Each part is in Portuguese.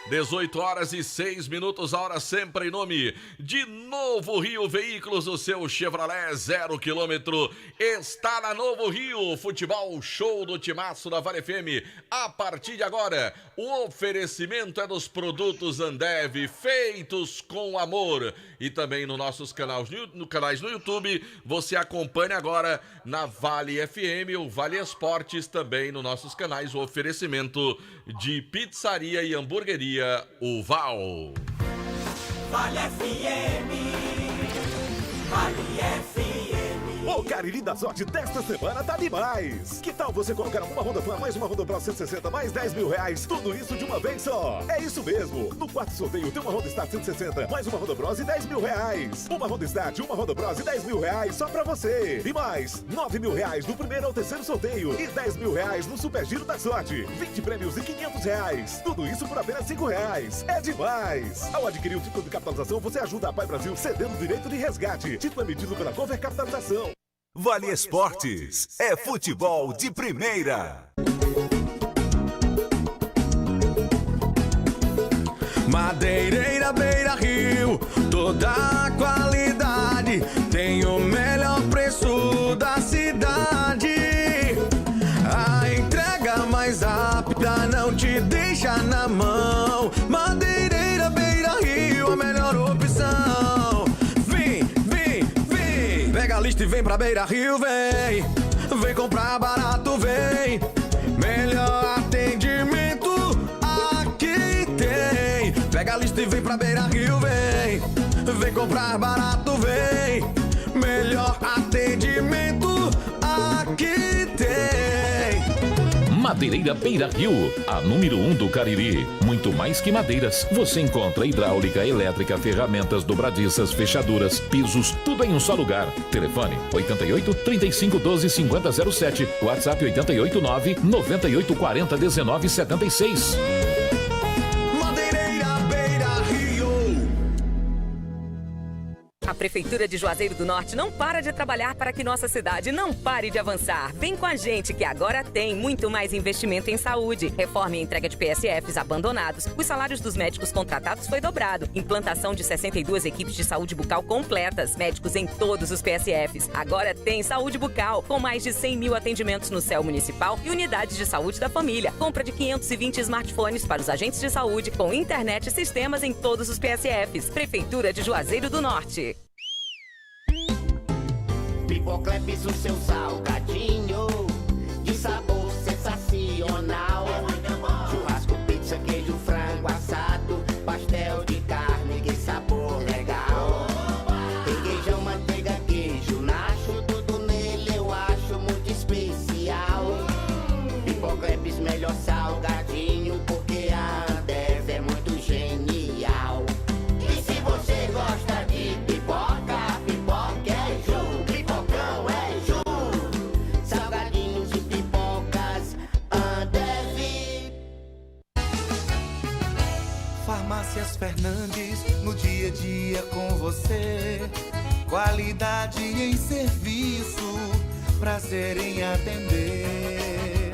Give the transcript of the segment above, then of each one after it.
18 horas e 6 minutos, a hora sempre em nome de Novo Rio Veículos, o seu Chevrolet 0 km. Está na Novo Rio, futebol show do timaço da Vale FM. A partir de agora, o oferecimento é dos produtos Ambev, feitos com amor. E também nos nossos canais no YouTube, você acompanha agora na Vale FM, o Vale Esportes, também nos nossos canais, o oferecimento de pizzaria e hamburgueria o Val. Vale FM, Vale FM. O Cariri da Sorte desta semana tá demais! Que tal você colocar uma Honda Fan mais uma Honda Bros 160 mais 10 mil reais? Tudo isso de uma vez só! É isso mesmo! No quarto sorteio tem uma Honda Start 160 mais uma Honda Bros e 10 mil reais! Uma Honda Start, uma Honda Bros e 10 mil reais só pra você! E mais 9 mil reais do primeiro ao terceiro sorteio e 10 mil reais no Super Giro da Sorte! 20 prêmios e 500 reais! Tudo isso por apenas 5 reais! É demais! Ao adquirir o título de capitalização, você ajuda a Pai Brasil cedendo o direito de resgate. Título emitido pela Cover Capitalização. Vale Esportes é futebol de primeira. Madeireira Beira Rio, toda a qualidade, tem o melhor preço da cidade. A entrega mais rápida não te deixa na mão. Madeireira Beira Rio, a melhor opção. Pega a lista e vem pra Beira Rio, vem. Vem comprar barato, vem. Melhor atendimento aqui tem. Pega a lista e vem pra Beira Rio, vem. Vem comprar barato, vem. Melhor atendimento aqui tem. Madeireira Beira Rio, a número 1 do Cariri. Muito mais que madeiras, você encontra hidráulica, elétrica, ferramentas, dobradiças, fechaduras, pisos, tudo em um só lugar. Telefone 88 35 12 50 07, WhatsApp 88 9 98 40 19 76. A Prefeitura de Juazeiro do Norte não para de trabalhar para que nossa cidade não pare de avançar. Vem com a gente que agora tem muito mais investimento em saúde. Reforma e entrega de PSFs abandonados. Os salários dos médicos contratados foi dobrado. Implantação de 62 equipes de saúde bucal completas. Médicos em todos os PSFs. Agora tem saúde bucal, com mais de 100 mil atendimentos no CEL Municipal e unidades de saúde da família. Compra de 520 smartphones para os agentes de saúde, com internet e sistemas em todos os PSFs. Prefeitura de Juazeiro do Norte. Pipocleps, o seu salgadinho de sabor sensacional. Churrasco, pizza, queijo, frango assado, pastel de carne, que sabor legal. Requeijão, manteiga, queijo, nacho, tudo nele eu acho muito especial. Pipocleps, melhor salgadinho, porque a Ambev é muito genial. E se você gosta de pipoca, pipoca é Ju. Farmácias Fernandes, no dia a dia com você. Qualidade em serviço, prazer em atender.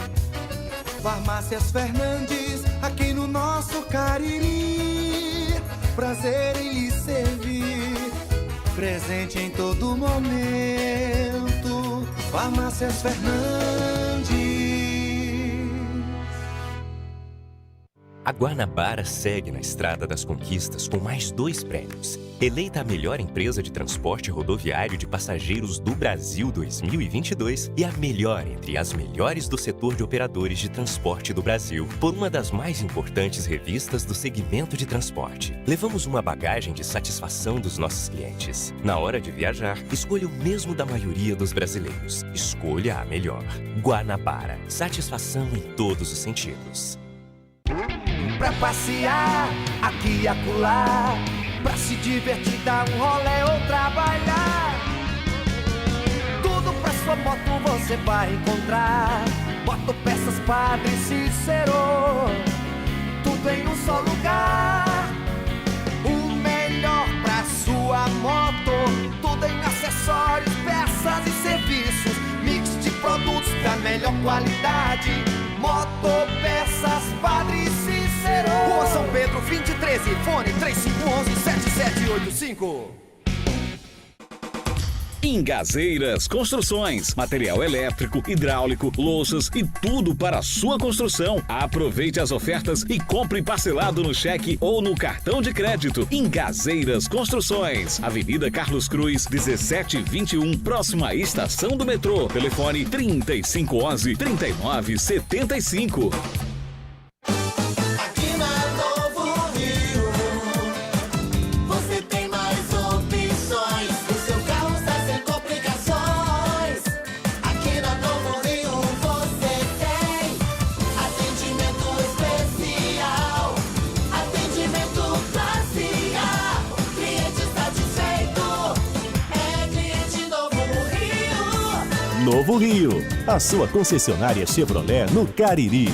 Farmácias Fernandes, aqui no nosso Cariri. Prazer em lhe servir, presente em todo momento. Farmácias Fernandes. A Guanabara segue na estrada das conquistas com mais 2 prêmios. Eleita a melhor empresa de transporte rodoviário de passageiros do Brasil 2022 e a melhor entre as melhores do setor de operadores de transporte do Brasil, por uma das mais importantes revistas do segmento de transporte. Levamos uma bagagem de satisfação dos nossos clientes. Na hora de viajar, escolha o mesmo da maioria dos brasileiros. Escolha a melhor. Guanabara. Satisfação em todos os sentidos. Pra passear aqui e acolá, pra se divertir, dar um rolê ou trabalhar. Tudo pra sua moto você vai encontrar. Motopeças Padre Cícero, tudo em um só lugar. O melhor pra sua moto, tudo em acessórios, peças e serviços. Mix de produtos da melhor qualidade. Motopeças Padre Cícero. parceiro. Rua São Pedro, 2013, fone 3511-7785. Ingazeiras Construções, material elétrico, hidráulico, louças e tudo para a sua construção. Aproveite as ofertas e compre parcelado no cheque ou no cartão de crédito. Ingazeiras Construções, Avenida Carlos Cruz, 1721, próxima à estação do metrô. Telefone 3511-3975. Novo Rio, a sua concessionária Chevrolet no Cariri.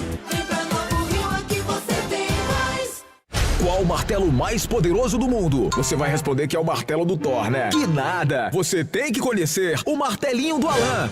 Qual o martelo mais poderoso do mundo? Você vai responder que é o martelo do Thor, né? Que nada! Você tem que conhecer o martelinho do Alan.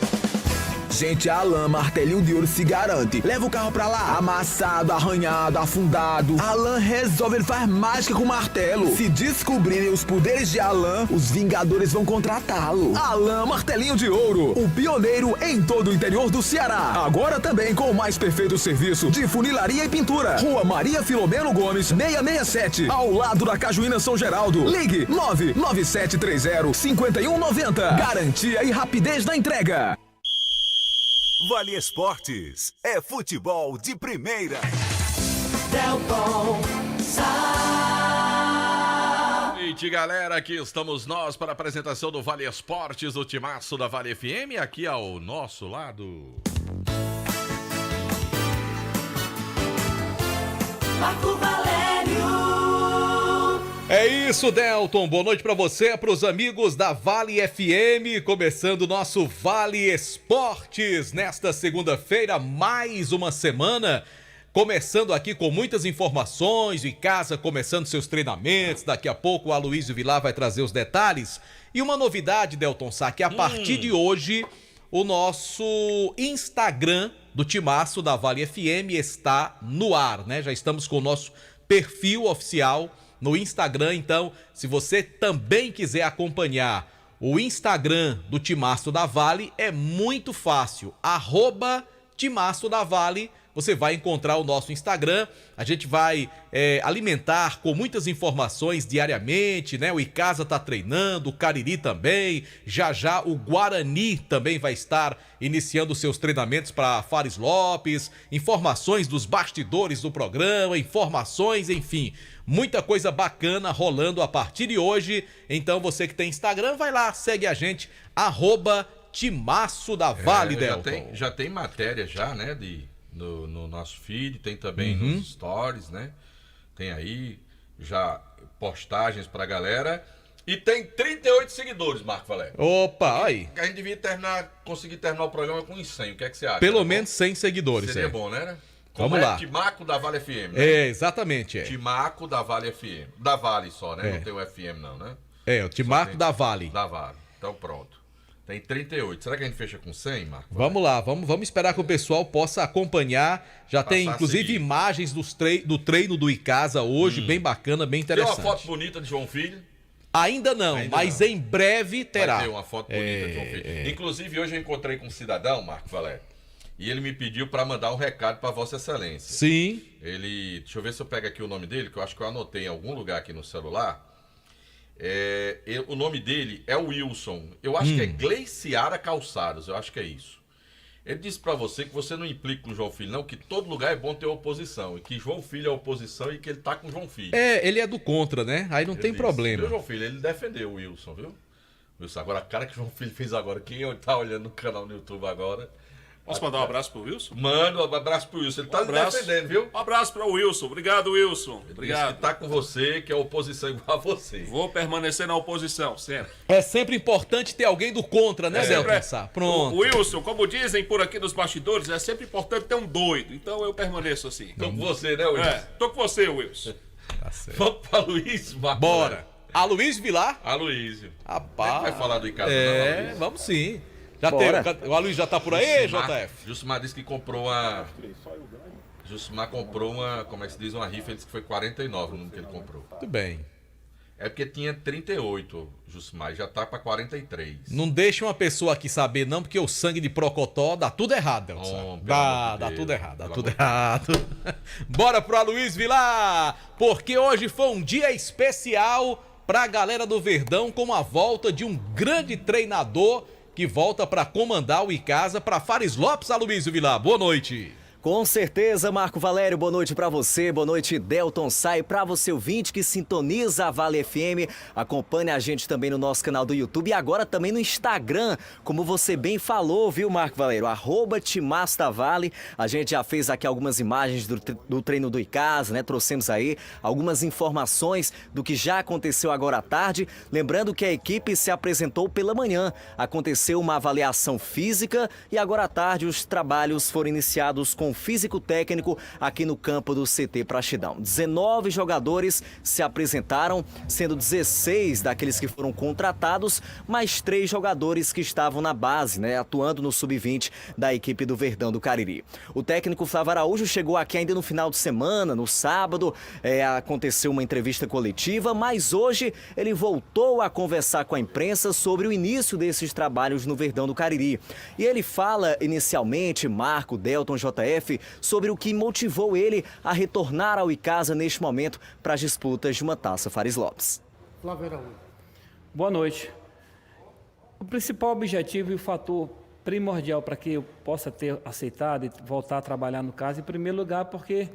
Gente, a Alan Martelinho de Ouro se garante. Leva o carro pra lá, amassado, arranhado, afundado. Alan resolve, ele faz mágica com o martelo. Se descobrirem os poderes de Alan, os Vingadores vão contratá-lo. Alan Martelinho de Ouro, o pioneiro em todo o interior do Ceará. Agora também com o mais perfeito serviço de funilaria e pintura. Rua Maria Filomeno Gomes, 667, ao lado da Cajuína São Geraldo. Ligue 99730-5190. Garantia e rapidez na entrega. Vale Esportes é futebol de primeira. Delton Noite, galera, aqui estamos nós para a apresentação do Vale Esportes, o timaço da Vale FM, aqui ao nosso lado. Marco Valério. É isso, Delton. Boa noite para você, para os amigos da Vale FM, começando o nosso Vale Esportes nesta segunda-feira, mais uma semana, começando aqui com muitas informações, em casa começando seus treinamentos, daqui a pouco o Aloysio Vilar vai trazer os detalhes. E uma novidade, Delton Sá, que a partir de hoje o nosso Instagram do timaço da Vale FM está no ar, né? Já estamos com o nosso perfil oficial no Instagram, então, se você também quiser acompanhar o Instagram do Timaço da Vale, é muito fácil, @Timaço da Vale, você vai encontrar o nosso Instagram, a gente vai alimentar com muitas informações diariamente, né? O Icasa tá treinando, o Cariri também, já já o Guarani também vai estar iniciando seus treinamentos para Fares Lopes, informações dos bastidores do programa, informações, enfim, muita coisa bacana rolando a partir de hoje. Então você que tem Instagram, vai lá, segue a gente, @Timaço da Vale, Delton. Já tem matéria já, né, no nosso feed, tem também nos stories, né? Tem aí já postagens pra galera. E tem 38 seguidores, Marco Valério. Opa, aí. A gente devia conseguir terminar o programa com uns 100. O que é que você acha? Pelo menos 100 seguidores. Seria bom, né? Vamos lá. Timaco da Vale FM, né? É, exatamente. Timaco da Vale FM. Da Vale só, né? Não tem o FM não, né? É, o Timaco da Vale. Da Vale. Então pronto. Tem 38. Será que a gente fecha com 100, Marco? Vamos lá, vamos esperar que o pessoal possa acompanhar. Já tem, inclusive, imagens do treino do Icasa hoje, bem bacana, bem interessante. Tem uma foto bonita de João Filho? Ainda não, mas em breve terá. Vai ter uma foto bonita de João Filho. Inclusive, hoje eu encontrei com um cidadão, Marco Valério, e ele me pediu para mandar um recado para Vossa Excelência. Sim. Deixa eu ver se eu pego aqui o nome dele, que eu acho que eu anotei em algum lugar aqui no celular. O nome dele é Wilson. Eu acho que é Gleiciara Calçados, eu acho que é isso. Ele disse pra você que você não implica com o João Filho, não, que todo lugar é bom ter oposição, e que João Filho é oposição e que ele tá com o João Filho. Ele é do contra, né? Aí não tem problema. O João Filho, ele defendeu o Wilson, viu? Wilson, agora a cara que o João Filho fez agora, quem tá olhando no canal no YouTube agora... Posso mandar um abraço pro Wilson? Manda um abraço pro Wilson. Ele tá defendendo, viu? Um abraço pro Wilson. Obrigado, Wilson. Obrigado. Ele tá com você, que é oposição igual a você. Vou permanecer na oposição, sempre. É sempre importante ter alguém do contra, né, Delton Sá? Pronto. O Wilson, como dizem por aqui nos bastidores, é sempre importante ter um doido. Então eu permaneço assim. Tô com você, né, Wilson? Tô com você, Wilson. Tá certo. Vamos pra Aloysio, Marco. Bora. Aloysio Vilar? Aloysio. Rapaz. Vai falar do Icasa, não, vamos sim. O Aloysio já tá por aí, JF? Gilsmar disse que comprou uma... Jusimar comprou como é que se diz, uma rifa, ele disse que foi 49 no que ele comprou. Muito bem. É porque tinha 38, Jusimar, já tá pra 43. Não deixa uma pessoa aqui saber não, porque o sangue de Procotó dá tudo errado, Delson. Dá tudo errado, dá tudo errado. Bora pro Aloysio Vilar, porque hoje foi um dia especial pra galera do Verdão, com a volta de um grande treinador que volta pra comandar o Icasa, pra Fares Lopes. Aloysio Vilar, boa noite. Com certeza, Marco Valério, boa noite pra você, boa noite, Delton Sai, pra você ouvinte que sintoniza a Vale FM, acompanhe a gente também no nosso canal do YouTube e agora também no Instagram, como você bem falou, viu, Marco Valério, @TimaçoDaVale. A gente já fez aqui algumas imagens do treino do Icasa, né, trouxemos aí algumas informações do que já aconteceu agora à tarde, lembrando que a equipe se apresentou pela manhã, aconteceu uma avaliação física e agora à tarde os trabalhos foram iniciados com físico-técnico aqui no campo do CT Praxidão. 19 jogadores se apresentaram, sendo 16 daqueles que foram contratados, mais 3 jogadores que estavam na base, né, atuando no sub-20 da equipe do Verdão do Cariri. O técnico Flávio Araújo chegou aqui ainda no final de semana, no sábado, aconteceu uma entrevista coletiva, mas hoje ele voltou a conversar com a imprensa sobre o início desses trabalhos no Verdão do Cariri. E ele fala inicialmente, Marco, Delton, JF, sobre o que motivou ele a retornar ao Icasa neste momento para as disputas de uma taça Fares Lopes. Flávio Araújo. Boa noite. O principal objetivo e o fator primordial para que eu possa ter aceitado e voltar a trabalhar no Icasa, em primeiro lugar, porque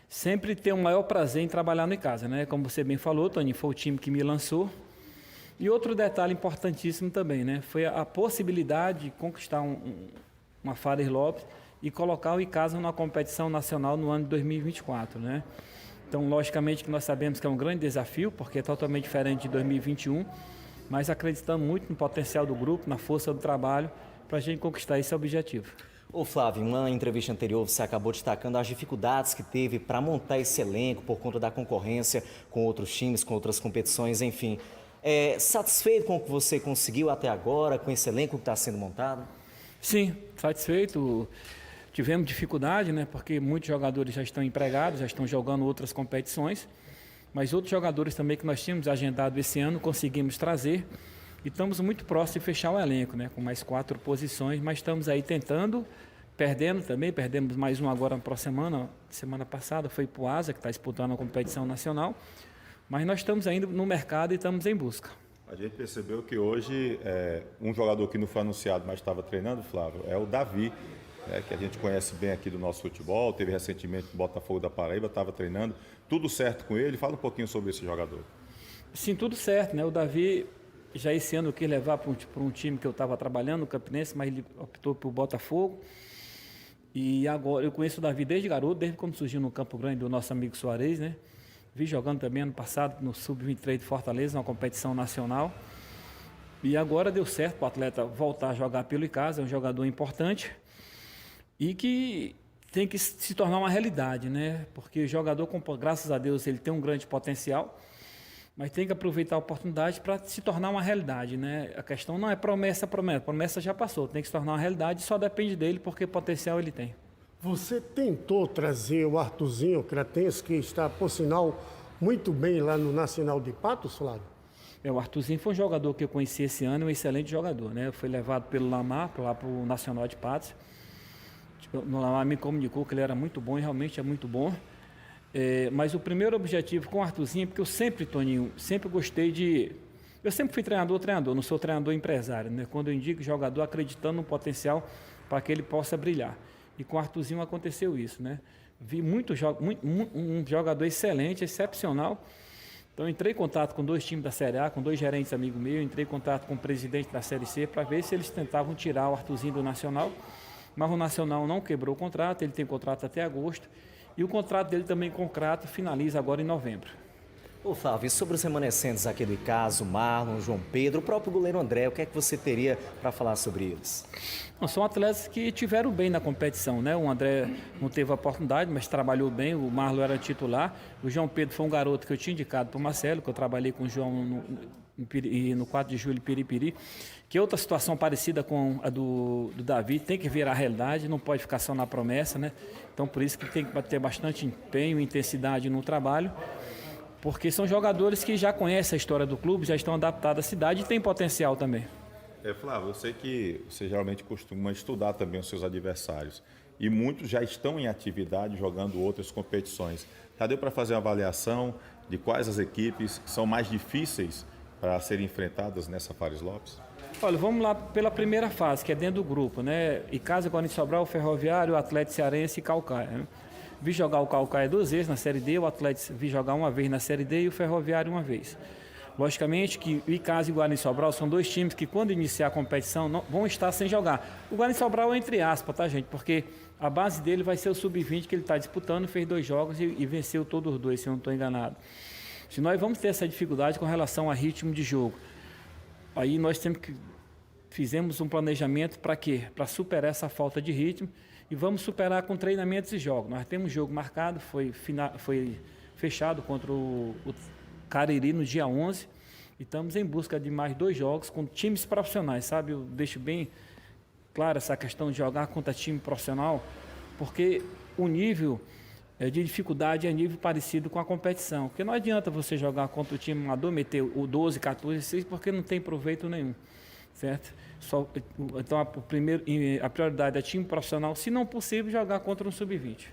sempre tenho o maior prazer em trabalhar no Icasa, né? Como você bem falou, Tony, foi o time que me lançou. E outro detalhe importantíssimo também, né? Foi a possibilidade de conquistar uma Fares Lopes e colocar o Icasa numa competição nacional no ano de 2024, né? Então, logicamente que nós sabemos que é um grande desafio, porque é totalmente diferente de 2021, mas acreditamos muito no potencial do grupo, na força do trabalho, para a gente conquistar esse objetivo. Ô Flávio, em uma entrevista anterior você acabou destacando as dificuldades que teve para montar esse elenco por conta da concorrência com outros times, com outras competições, enfim. Satisfeito com o que você conseguiu até agora, com esse elenco que está sendo montado? Sim, satisfeito. Tivemos dificuldade, né, porque muitos jogadores já estão empregados, já estão jogando outras competições, mas outros jogadores também que nós tínhamos agendado esse ano conseguimos trazer e estamos muito próximos de fechar o elenco, né, com mais 4 posições, mas estamos aí tentando, perdemos mais um agora para a semana passada foi para o Asa, que está disputando a competição nacional, mas nós estamos ainda no mercado e estamos em busca. A gente percebeu que hoje um jogador que não foi anunciado, mas estava treinando, Flávio, é o Davi, que a gente conhece bem aqui do nosso futebol, teve recentemente no Botafogo da Paraíba, estava treinando, tudo certo com ele? Fala um pouquinho sobre esse jogador. Sim, tudo certo, né? O Davi, já esse ano eu quis levar para um time que eu estava trabalhando, o Campinense, mas ele optou por Botafogo. E agora, eu conheço o Davi desde garoto, desde quando surgiu no Campo Grande do nosso amigo Soares, né? Vi jogando também ano passado no Sub-23 de Fortaleza, uma competição nacional. E agora deu certo para o atleta voltar a jogar pelo Icasa, é um jogador importante. E que tem que se tornar uma realidade, né? Porque o jogador, graças a Deus, ele tem um grande potencial, mas tem que aproveitar a oportunidade para se tornar uma realidade, né? A questão não é promessa já passou, tem que se tornar uma realidade, só depende dele, porque potencial ele tem. Você tentou trazer o Arthurzinho Cretense, que está, por sinal, muito bem lá no Nacional de Patos, Flávio? O Arthurzinho foi um jogador que eu conheci esse ano, um excelente jogador, né? Foi levado pelo Lamar, lá para o Nacional de Patos. No Lamar me comunicou que ele era muito bom e realmente é muito bom. Mas o primeiro objetivo com o Arthurzinho, porque eu sempre, Toninho, sempre gostei de... Eu sempre fui treinador, não sou treinador empresário, né? Quando eu indico jogador acreditando no potencial para que ele possa brilhar. E com o Arthurzinho aconteceu isso, né? Vi um jogador excelente, excepcional. Então entrei em contato com 2 times da Série A, com 2 gerentes amigos meus, entrei em contato com o presidente da Série C para ver se eles tentavam tirar o Arthurzinho do Nacional. Mas o Nacional não quebrou o contrato, ele tem contrato até agosto. E o contrato dele também com o Crato finaliza agora em novembro. Ô Flávio, e sobre os remanescentes aqui do Icasa, o Marlon, o João Pedro, o próprio goleiro André, o que é que você teria para falar sobre eles? São atletas que tiveram bem na competição, né? O André não teve a oportunidade, mas trabalhou bem, o Marlon era titular, o João Pedro foi um garoto que eu tinha indicado para o Marcelo, que eu trabalhei com o João no 4 de julho em Piripiri, que é outra situação parecida com a do Davi, tem que virar a realidade, não pode ficar só na promessa, né? Então por isso que tem que ter bastante empenho e intensidade no trabalho, porque são jogadores que já conhecem a história do clube, já estão adaptados à cidade e têm potencial também. Flávio, eu sei que você geralmente costuma estudar também os seus adversários e muitos já estão em atividade jogando outras competições. Já deu para fazer uma avaliação de quais as equipes são mais difíceis para serem enfrentadas nessa Fares Lopes? Olha, vamos lá pela primeira fase, que é dentro do grupo, né? Icasa, Guarani de Sobral, Ferroviário, Atlético Cearense e Caucaia, né? Vi jogar o Caucaia 2 vezes na Série D, o Atlético vi jogar uma vez na Série D e o Ferroviário uma vez. Logicamente que o Icasa e o Guarani de Sobral são dois times que quando iniciar a competição não, vão estar sem jogar. O Guarani de Sobral é entre aspas, tá gente? Porque a base dele vai ser o Sub-20 que ele está disputando, fez 2 jogos e venceu todos os 2, se eu não estou enganado. Se nós vamos ter essa dificuldade com relação a ritmo de jogo, aí nós fizemos um planejamento para quê? Para superar essa falta de ritmo e vamos superar com treinamentos e jogos. Nós temos jogo marcado, foi fechado contra o Cariri no dia 11 e estamos em busca de mais 2 jogos com times profissionais, sabe? Eu deixo bem claro essa questão de jogar contra time profissional, porque o nível de dificuldade é nível parecido com a competição. Porque não adianta você jogar contra o time amador, meter o 12, 14, 16, porque não tem proveito nenhum, certo? Então a prioridade é time profissional, se não possível, jogar contra um Sub-20.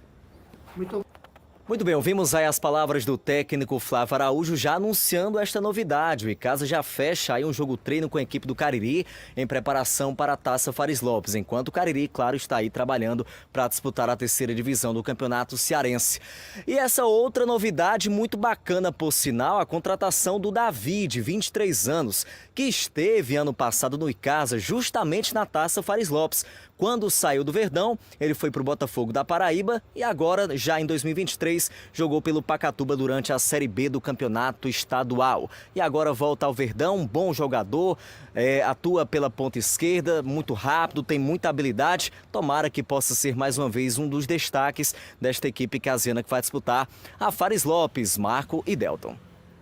Muito bem, ouvimos aí as palavras do técnico Flávio Araújo já anunciando esta novidade. O Icasa já fecha aí um jogo-treino com a equipe do Cariri em preparação para a Taça Fares Lopes, enquanto o Cariri, claro, está aí trabalhando para disputar a 3ª divisão do Campeonato Cearense. E essa outra novidade muito bacana, por sinal, a contratação do Davi, de 23 anos, que esteve ano passado no Icasa justamente na Taça Fares Lopes. Quando saiu do Verdão, ele foi para o Botafogo da Paraíba e agora, já em 2023, jogou pelo Pacatuba durante a Série B do Campeonato Estadual. E agora volta ao Verdão, um bom jogador, atua pela ponta esquerda, muito rápido, tem muita habilidade. Tomara que possa ser mais uma vez um dos destaques desta equipe casiana que vai disputar a Fares Lopes, Marco e Delton.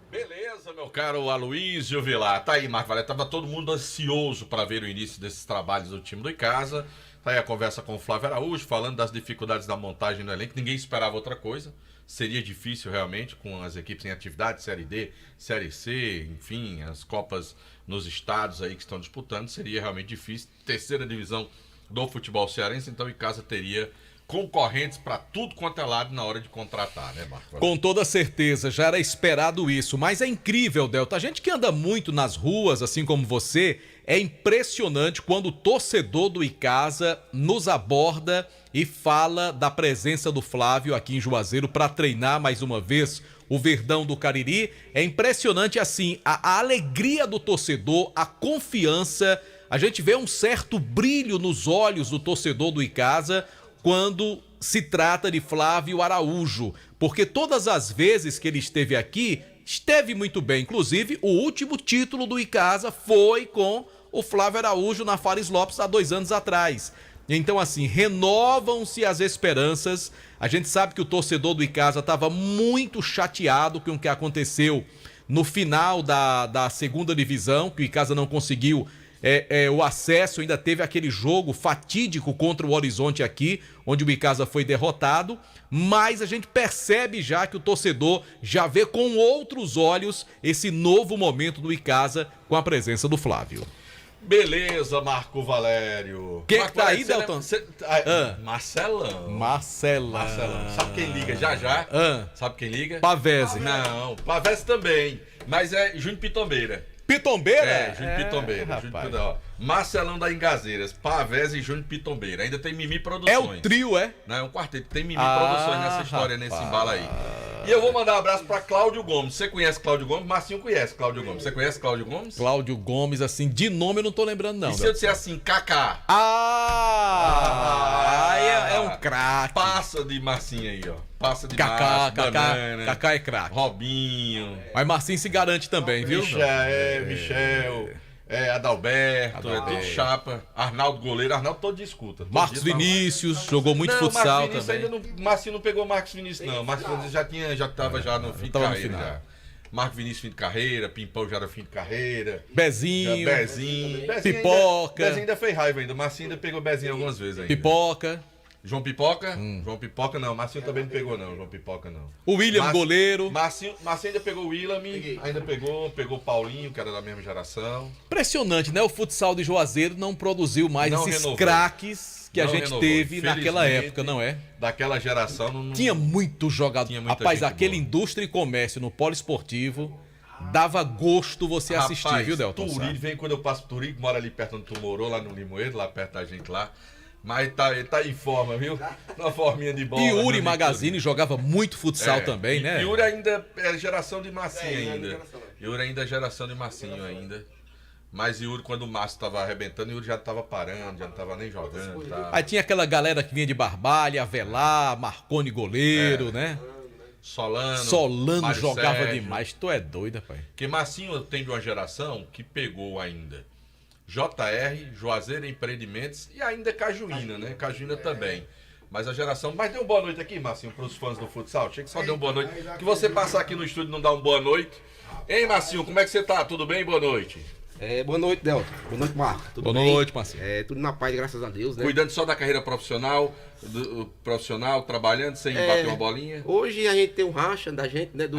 Beleza, meu caro Aloysio Vilar. Tá aí, Marco Valério. Tava todo mundo ansioso para ver o início desses trabalhos do time do Icasa. Tá aí a conversa com o Flávio Araújo, falando das dificuldades da montagem do elenco. Ninguém esperava outra coisa. Seria difícil realmente com as equipes em atividade, Série D, Série C, enfim, as Copas nos estados aí que estão disputando. Seria realmente difícil. 3ª divisão do futebol cearense, então o Icasa teria concorrentes para tudo quanto é lado na hora de contratar, né, Marco? Com toda certeza, já era esperado isso, mas é incrível, Delta. A gente que anda muito nas ruas, assim como você, é impressionante quando o torcedor do Icasa nos aborda e fala da presença do Flávio aqui em Juazeiro para treinar mais uma vez o Verdão do Cariri. É impressionante, assim, a alegria do torcedor, a confiança. A gente vê um certo brilho nos olhos do torcedor do Icasa quando se trata de Flávio Araújo, porque todas as vezes que ele esteve aqui, esteve muito bem. Inclusive, o último título do Icasa foi com o Flávio Araújo na Fares Lopes há 2 anos atrás. Então, assim, renovam-se as esperanças. A gente sabe que o torcedor do Icasa estava muito chateado com o que aconteceu no final da 2ª divisão, que o Icasa não conseguiu o acesso. Ainda teve aquele jogo fatídico contra o Horizonte aqui, onde o Icasa foi derrotado, mas a gente percebe já que o torcedor já vê com outros olhos esse novo momento do Icasa com a presença do Flávio. Beleza, Marco Valério. Quem é que tá aí, Delton? Marcelão. Marcelão. Sabe quem liga já? Sabe quem liga? Pavese. Não, Pavese também, mas é Júnior Pitombeira. Pitombeira? Júnior Pitombeira. Marcelão da Engazeiras, Pavese e Júnior Pitombeira. Ainda tem Mimi Produções. É o trio, é? Não, é um quarteto. Tem Mimi Produções nessa história, nesse embalo aí. E eu vou mandar um abraço pra Cláudio Gomes. Você conhece Cláudio Gomes? Marcinho conhece Cláudio Gomes. Você conhece Cláudio Gomes? Cláudio Gomes, assim, de nome eu não tô lembrando, não. E se eu disser assim, Kaká? É um craque. Passa de Marcinho aí, ó. Passa de Kaká, Márcio, Banana, Kaká é craque. Robinho. Mas Marcinho se garante também, viu? Michel. Adalberto, é tudo chapa. Arnaldo goleiro, Arnaldo todo dia escuta. Marcos Vinícius, jogou muito futsal também. Marcinho não pegou Marcos Vinícius, não. Marcos Vinícius já tava já no fim de carreira. Já. Marcos Vinícius, fim de carreira. Pimpão já era fim de carreira. Bezinho. Pipoca. Bezinho ainda fez raiva ainda. Marcinho ainda pegou Bezinho algumas vezes ainda. Pipoca. João Pipoca? João Pipoca não. Marcinho também não pegou, não. João Pipoca não. O William, goleiro. Marcinho ainda pegou o William, ainda pegou o Paulinho, que era da mesma geração. Impressionante, né? O futsal de Juazeiro não produziu mais esses craques que a gente teve naquela época, não é? Daquela geração não. Tinha muito jogador. Rapaz, aquele indústria e comércio no Poliesportivo dava gosto você assistir, viu, Delton? Turílio, vem quando eu passo por Turílio, mora ali perto do Tumorô, lá no Limoeiro, lá perto da gente lá. Mas ele tá em forma, viu? Uma forminha de bola. E Yuri Magazine jogava muito futsal também, né? Yuri ainda é geração de Marcinho ainda. Yuri ainda é geração de Marcinho ainda. Mas Yuri, quando o Márcio tava arrebentando, Yuri já tava parando, já não tava nem jogando. Tá? Aí tinha aquela galera que vinha de Barbalha, Avelar, Marconi goleiro, né? Solano jogava Sérgio. demais. Tu é doido, pai. Porque Marcinho tem de uma geração que pegou ainda JR, Juazeiro Empreendimentos e ainda Cajuína, né? Cajuína também. Mas a geração... Mas dê uma boa noite aqui, Marcinho, para os fãs do futsal. Achei que só deu uma boa noite. Que você passar aqui no estúdio e não dá uma boa noite. Hein, Marcinho, como é que você tá? Tudo bem? Boa noite. Boa noite, Delton. Boa noite, Marco. Tudo boa bem? Noite, Marcinho. Tudo na paz, graças a Deus, né? Cuidando só da carreira profissional, trabalhando sem bater uma bolinha? Hoje a gente tem um racha da gente, né? Do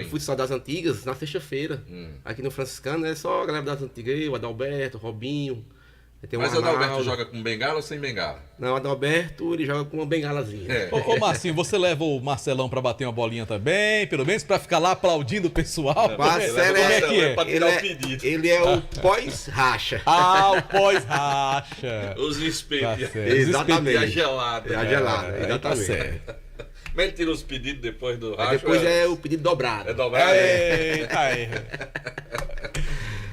futsal das antigas, na sexta-feira. Aqui no Franciscano, é só a galera das antigas, o Adalberto, o Robinho. Mas o Adalberto joga com bengala ou sem bengala? Não, o Adalberto ele joga com uma bengalazinha. Ô Marcinho, você leva o Marcelão pra bater uma bolinha também? Pelo menos pra ficar lá aplaudindo o pessoal? Marcelo ele é o pós-racha. O pós-racha. Os espelhos. Exatamente. E a gelada. Exatamente. Tá certo. Mas ele tira os pedidos depois do racha? Depois é o pedido dobrado. É dobrado? Eita aí.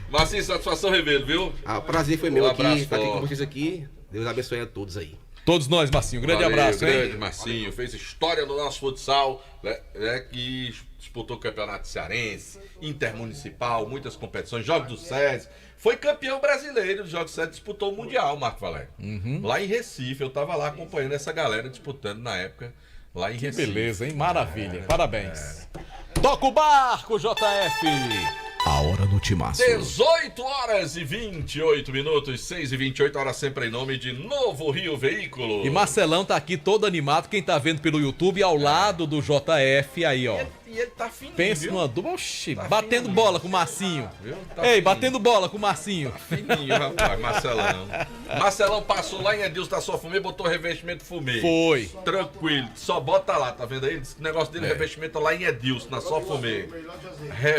Marcinho, satisfação revelo, viu? O prazer foi meu aqui, estar aqui com vocês aqui. Deus abençoe a todos aí. Todos nós, Marcinho. Grande abraço, hein? Grande Marcinho. Fez história do nosso futsal, né, que disputou o campeonato cearense, intermunicipal, muitas competições, Jogos do SESI. Foi campeão brasileiro dos Jogos do SESI, disputou o Mundial, Marco Valério. Lá em Recife, eu tava lá acompanhando essa galera disputando na época, lá em Recife. Beleza, hein? Maravilha. Parabéns. Toca o barco, JF. A hora do timaço. 18 horas e 28 minutos, 6h28, hora sempre em nome de Novo Rio Veículo. E Marcelão tá aqui todo animado, quem tá vendo pelo YouTube, ao lado do JF aí, ó. E ele tá fininho, Pensa numa dupla, oxi, batendo bola com o Marcinho. Ei, batendo bola com o Marcinho. Fininho, rapaz, Marcelão. Marcelão passou lá em Edilson da sua fumê, botou revestimento fumê. Foi. Tranquilo, só bota lá, tá vendo aí? O negócio dele, revestimento lá em Edilson, na sua fumê.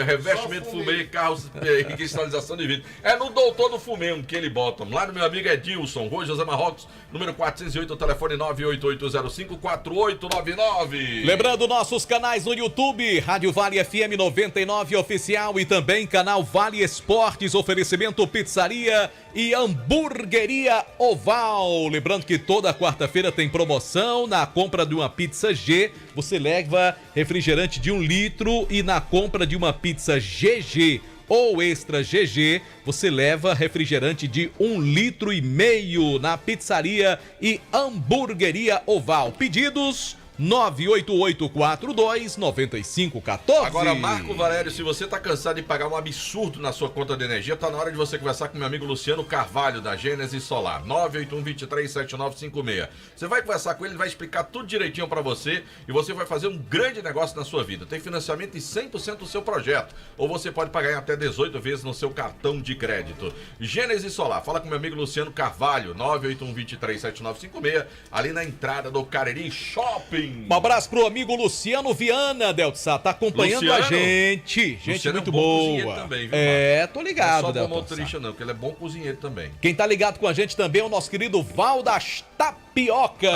Revestimento fumê, carros, cristalização de vidro. É no Doutor do Fumê que ele bota. Lá no meu amigo Edilson, Rua José Marrocos, número 408, o telefone 988054899. Lembrando nossos canais no YouTube, Rádio Vale FM 99 Oficial e também canal Vale Esportes, oferecimento pizzaria e hamburgueria Oval. Lembrando que toda quarta-feira tem promoção, na compra de uma pizza G, você leva refrigerante de 1 litro e na compra de uma pizza GG ou extra GG, você leva refrigerante de 1,5 litro na pizzaria e hamburgueria Oval. Pedidos 98842-9514. Agora, Marco Valério, se você tá cansado de pagar um absurdo na sua conta de energia, tá na hora de você conversar com meu amigo Luciano Carvalho, da Gênesis Solar, 981-237956. Você vai conversar com ele, ele vai explicar tudo direitinho pra você e você vai fazer um grande negócio na sua vida. Tem financiamento em 100% do seu projeto, ou você pode pagar em até 18 vezes no seu cartão de crédito. Gênesis Solar, fala com meu amigo Luciano Carvalho, 981-237956, ali na entrada do Cariri Shopping. Um abraço pro amigo Luciano Viana, Deltsa, tá acompanhando a gente. Gente Luciano muito é um bom boa. cozinheiro também, viu, Tô ligado, não é só bom Deltsa. motorista não, porque ele é bom cozinheiro também. Quem tá ligado com a gente também é o nosso querido Val das Tapioca.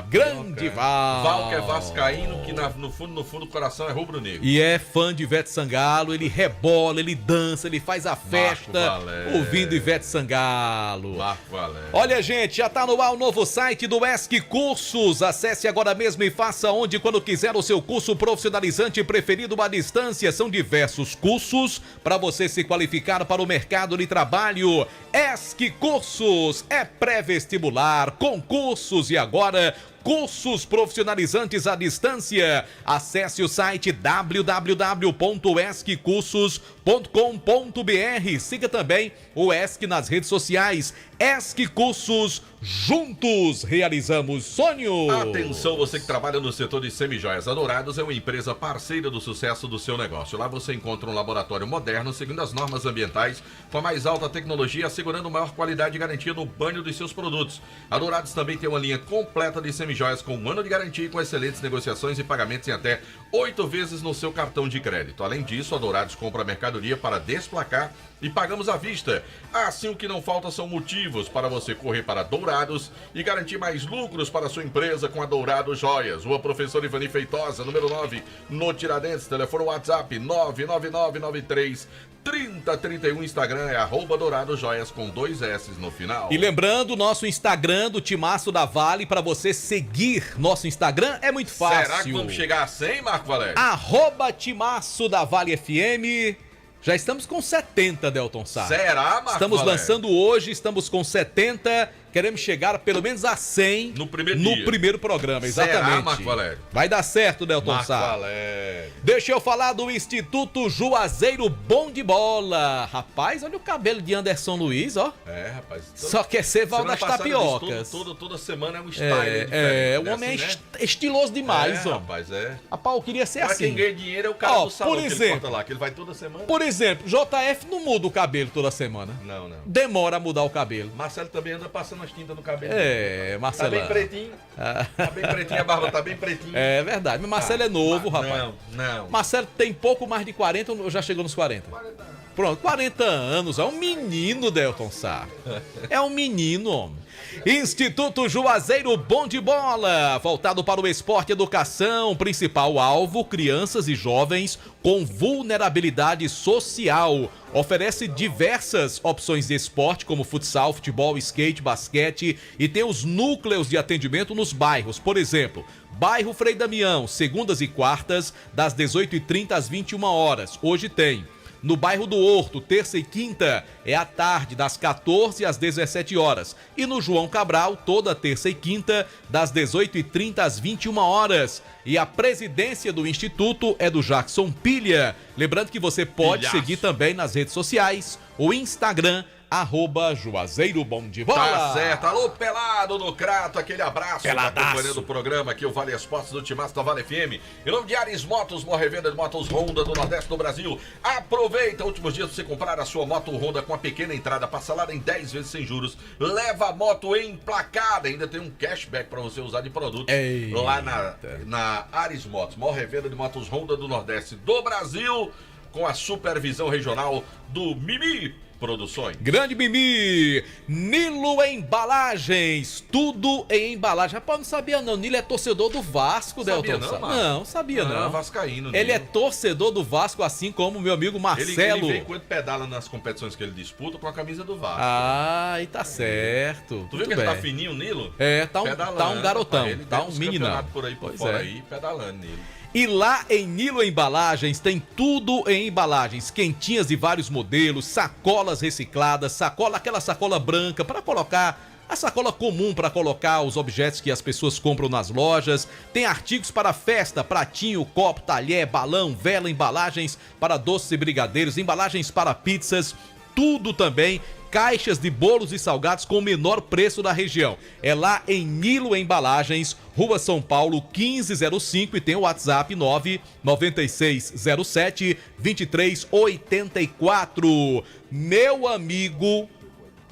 Grande Val. Val que é vascaíno, que no fundo do coração é rubro-negro. E é fã de Ivete Sangalo, ele rebola, ele dança, ele faz a festa ouvindo Ivete Sangalo. Marco Valério. Olha, gente, já tá no ar o novo site do ESC Cursos. Acesse agora mesmo e faça onde e quando quiser o seu curso profissionalizante preferido à distância. São diversos cursos para você se qualificar para o mercado de trabalho. ESC Cursos é pré-vestibular, concursos e agora cursos profissionalizantes à distância. Acesse o site www.esccursos.com.br. Siga também o ESC nas redes sociais. ESC Cursos, juntos realizamos sonhos. Atenção, você que trabalha no setor de semijoias. A Dourados é uma empresa parceira do sucesso do seu negócio. Lá você encontra um laboratório moderno, seguindo as normas ambientais, com a mais alta tecnologia, assegurando maior qualidade e garantia no banho dos seus produtos. A Dourados também tem uma linha completa de semijoias com 1 ano de garantia e com excelentes negociações e pagamentos em até 8 vezes no seu cartão de crédito. Além disso, a Dourados compra mercadoria para desplacar e pagamos à vista. Assim, o que não falta são motivos para você correr para Dourados e garantir mais lucros para a sua empresa com a Dourado Joias. Rua Professor Ivani Feitosa, número 9, no Tiradentes. Telefone WhatsApp 999933031. Instagram é @Dourado Joias com 2 S no final. E lembrando, nosso Instagram do Timaço da Vale, para você seguir nosso Instagram é muito fácil. Será que vamos chegar a 100, Marco Valério? @Timaço da Vale FM. Já estamos com 70, Delton Sá. Será, Marco Estamos Valério? lançando hoje, estamos com 70. Queremos chegar pelo menos a 100 no primeiro no dia. primeiro programa, exatamente. Será, Marco Valério? Vai dar certo, Delton Marco Sá. Valério. Deixa eu falar do Instituto Juazeiro Bom de Bola. Rapaz, olha o cabelo de Anderson Luiz, ó. É, rapaz. Só quer ser Val das Tapiocas. Toda semana é um style diferente. O homem é estiloso demais, ó. Rapaz, é. Rapaz, eu queria ser Pra assim. quem ganha dinheiro é o cara do salão por que ele exemplo, corta lá, que ele vai toda semana. Por exemplo, JF não muda o cabelo toda semana. Não. Demora a mudar o cabelo. Marcelo também anda passando as tintas no cabelo. Marcelo. Tá bem pretinho. Tá bem pretinho, a barba tá bem pretinha. É verdade, mas Marcelo é novo, rapaz. Não. Marcelo tem pouco mais de 40 ou já chegou nos 40? Pronto, 40 anos, é um menino, Delton Sá. É um menino, homem. Instituto Juazeiro Bom de Bola, voltado para o esporte e educação, principal alvo, crianças e jovens com vulnerabilidade social. Oferece diversas opções de esporte, como futsal, futebol, skate, basquete, e tem os núcleos de atendimento nos bairros. Por exemplo, bairro Frei Damião, segundas e quartas, das 18h30 às 21 horas. Hoje tem. No bairro do Horto, terça e quinta, é à tarde, das 14 às 17 horas. E no João Cabral, toda terça e quinta, das 18h30 às 21 horas. E a presidência do Instituto é do Jackson Pilha. Lembrando que você pode seguir também nas redes sociais, o Instagram, @Juazeiro Bom de Bola. Tá certo. Alô, Pelado no Crato, aquele abraço. Peladaço. Tá acompanhando o programa aqui, o Vale Esportes do Timaço da Vale FM. Em nome de Ares Motos, maior revenda de motos Honda do Nordeste do Brasil. Aproveita, últimos dias pra você comprar a sua moto Honda com a pequena entrada, parcelada em 10 vezes sem juros. Leva a moto emplacada, ainda tem um cashback pra você usar de produto. Lá na Ares Motos, maior revenda de motos Honda do Nordeste do Brasil, com a supervisão regional do Mimi Produções. Grande Mimi, Nilo Embalagens, tudo em embalagem. Rapaz, não sabia não, Nilo é torcedor do Vasco, Delton. Não, sabia não. É vascaíno. Ele é torcedor do Vasco, assim como o meu amigo Marcelo. Ele vem quando pedala nas competições que ele disputa com a camisa do Vasco. Ah, e tá certo. Tu viu que ele tá fininho, Nilo? Tá um garotão, ele tá um meninão. por aí por fora aí, pedalando Nilo. E lá em Nilo Embalagens tem tudo em embalagens, quentinhas de vários modelos, sacolas recicladas, aquela sacola branca para colocar, a sacola comum para colocar os objetos que as pessoas compram nas lojas. Tem artigos para festa, pratinho, copo, talher, balão, vela, embalagens para doces e brigadeiros, embalagens para pizzas, tudo também. Caixas de bolos e salgados com o menor preço da região. É lá em Nilo Embalagens, Rua São Paulo 1505, e tem o WhatsApp 99607 2384. Meu amigo,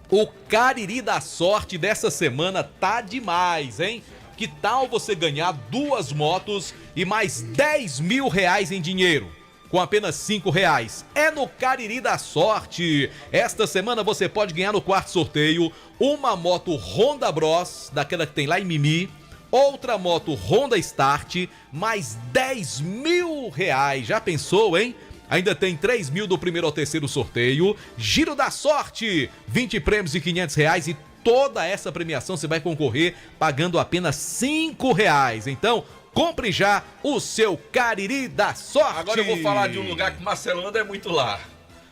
o Cariri da Sorte dessa semana tá demais, hein? Que tal você ganhar 2 motos e mais 10 mil reais em dinheiro? com apenas R$5. É no Cariri da Sorte. Esta semana você pode ganhar no quarto sorteio uma moto Honda Bros, daquela que tem lá em Mimi, outra moto Honda Start, mais R$10.000. Já pensou, hein? Ainda tem 3 mil do primeiro ao terceiro sorteio. Giro da Sorte, 20 prêmios de R$500 e toda essa premiação você vai concorrer pagando apenas R$5. Então, compre já o seu Cariri da Sorte. Agora eu vou falar de um lugar que Marcelo anda é muito lá.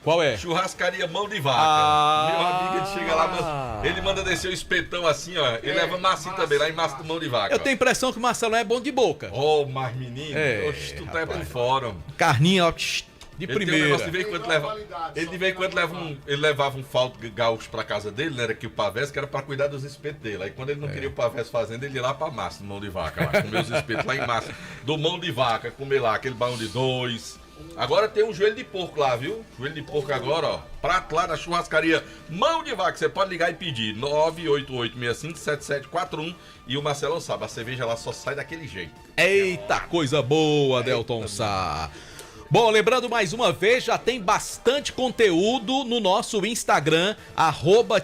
Qual é? Churrascaria Mão de Vaca. Meu amigo, ele chega lá, ele manda descer o espetão assim, ó. Ele leva massinha também lá em Massa do Mão de Vaca. Eu tenho a impressão que o Marcelo é bom de boca. Ô, mas menino, oxe, tu tá por fora. Carninha, ó, de ele primeira. Tem um negócio, de vez em quando ele levava um falto gaúcho pra casa dele, né? Era aqui o Pavés, que era pra cuidar dos espetos dele. Aí quando ele não queria o Pavés fazendo, ele ia lá pra Massa, do Mão de Vaca, lá, comer os espetos lá em Massa, do Mão de Vaca, comer lá aquele baú de 2. Agora tem um joelho de porco lá, viu? Joelho de porco agora, ó. Prato lá da churrascaria Mão de Vaca. Você pode ligar e pedir 988657741. E o Marcelão sabe, a cerveja lá só sai daquele jeito. Eita, coisa boa, Delton Sá. Bom, lembrando mais uma vez, já tem bastante conteúdo no nosso Instagram,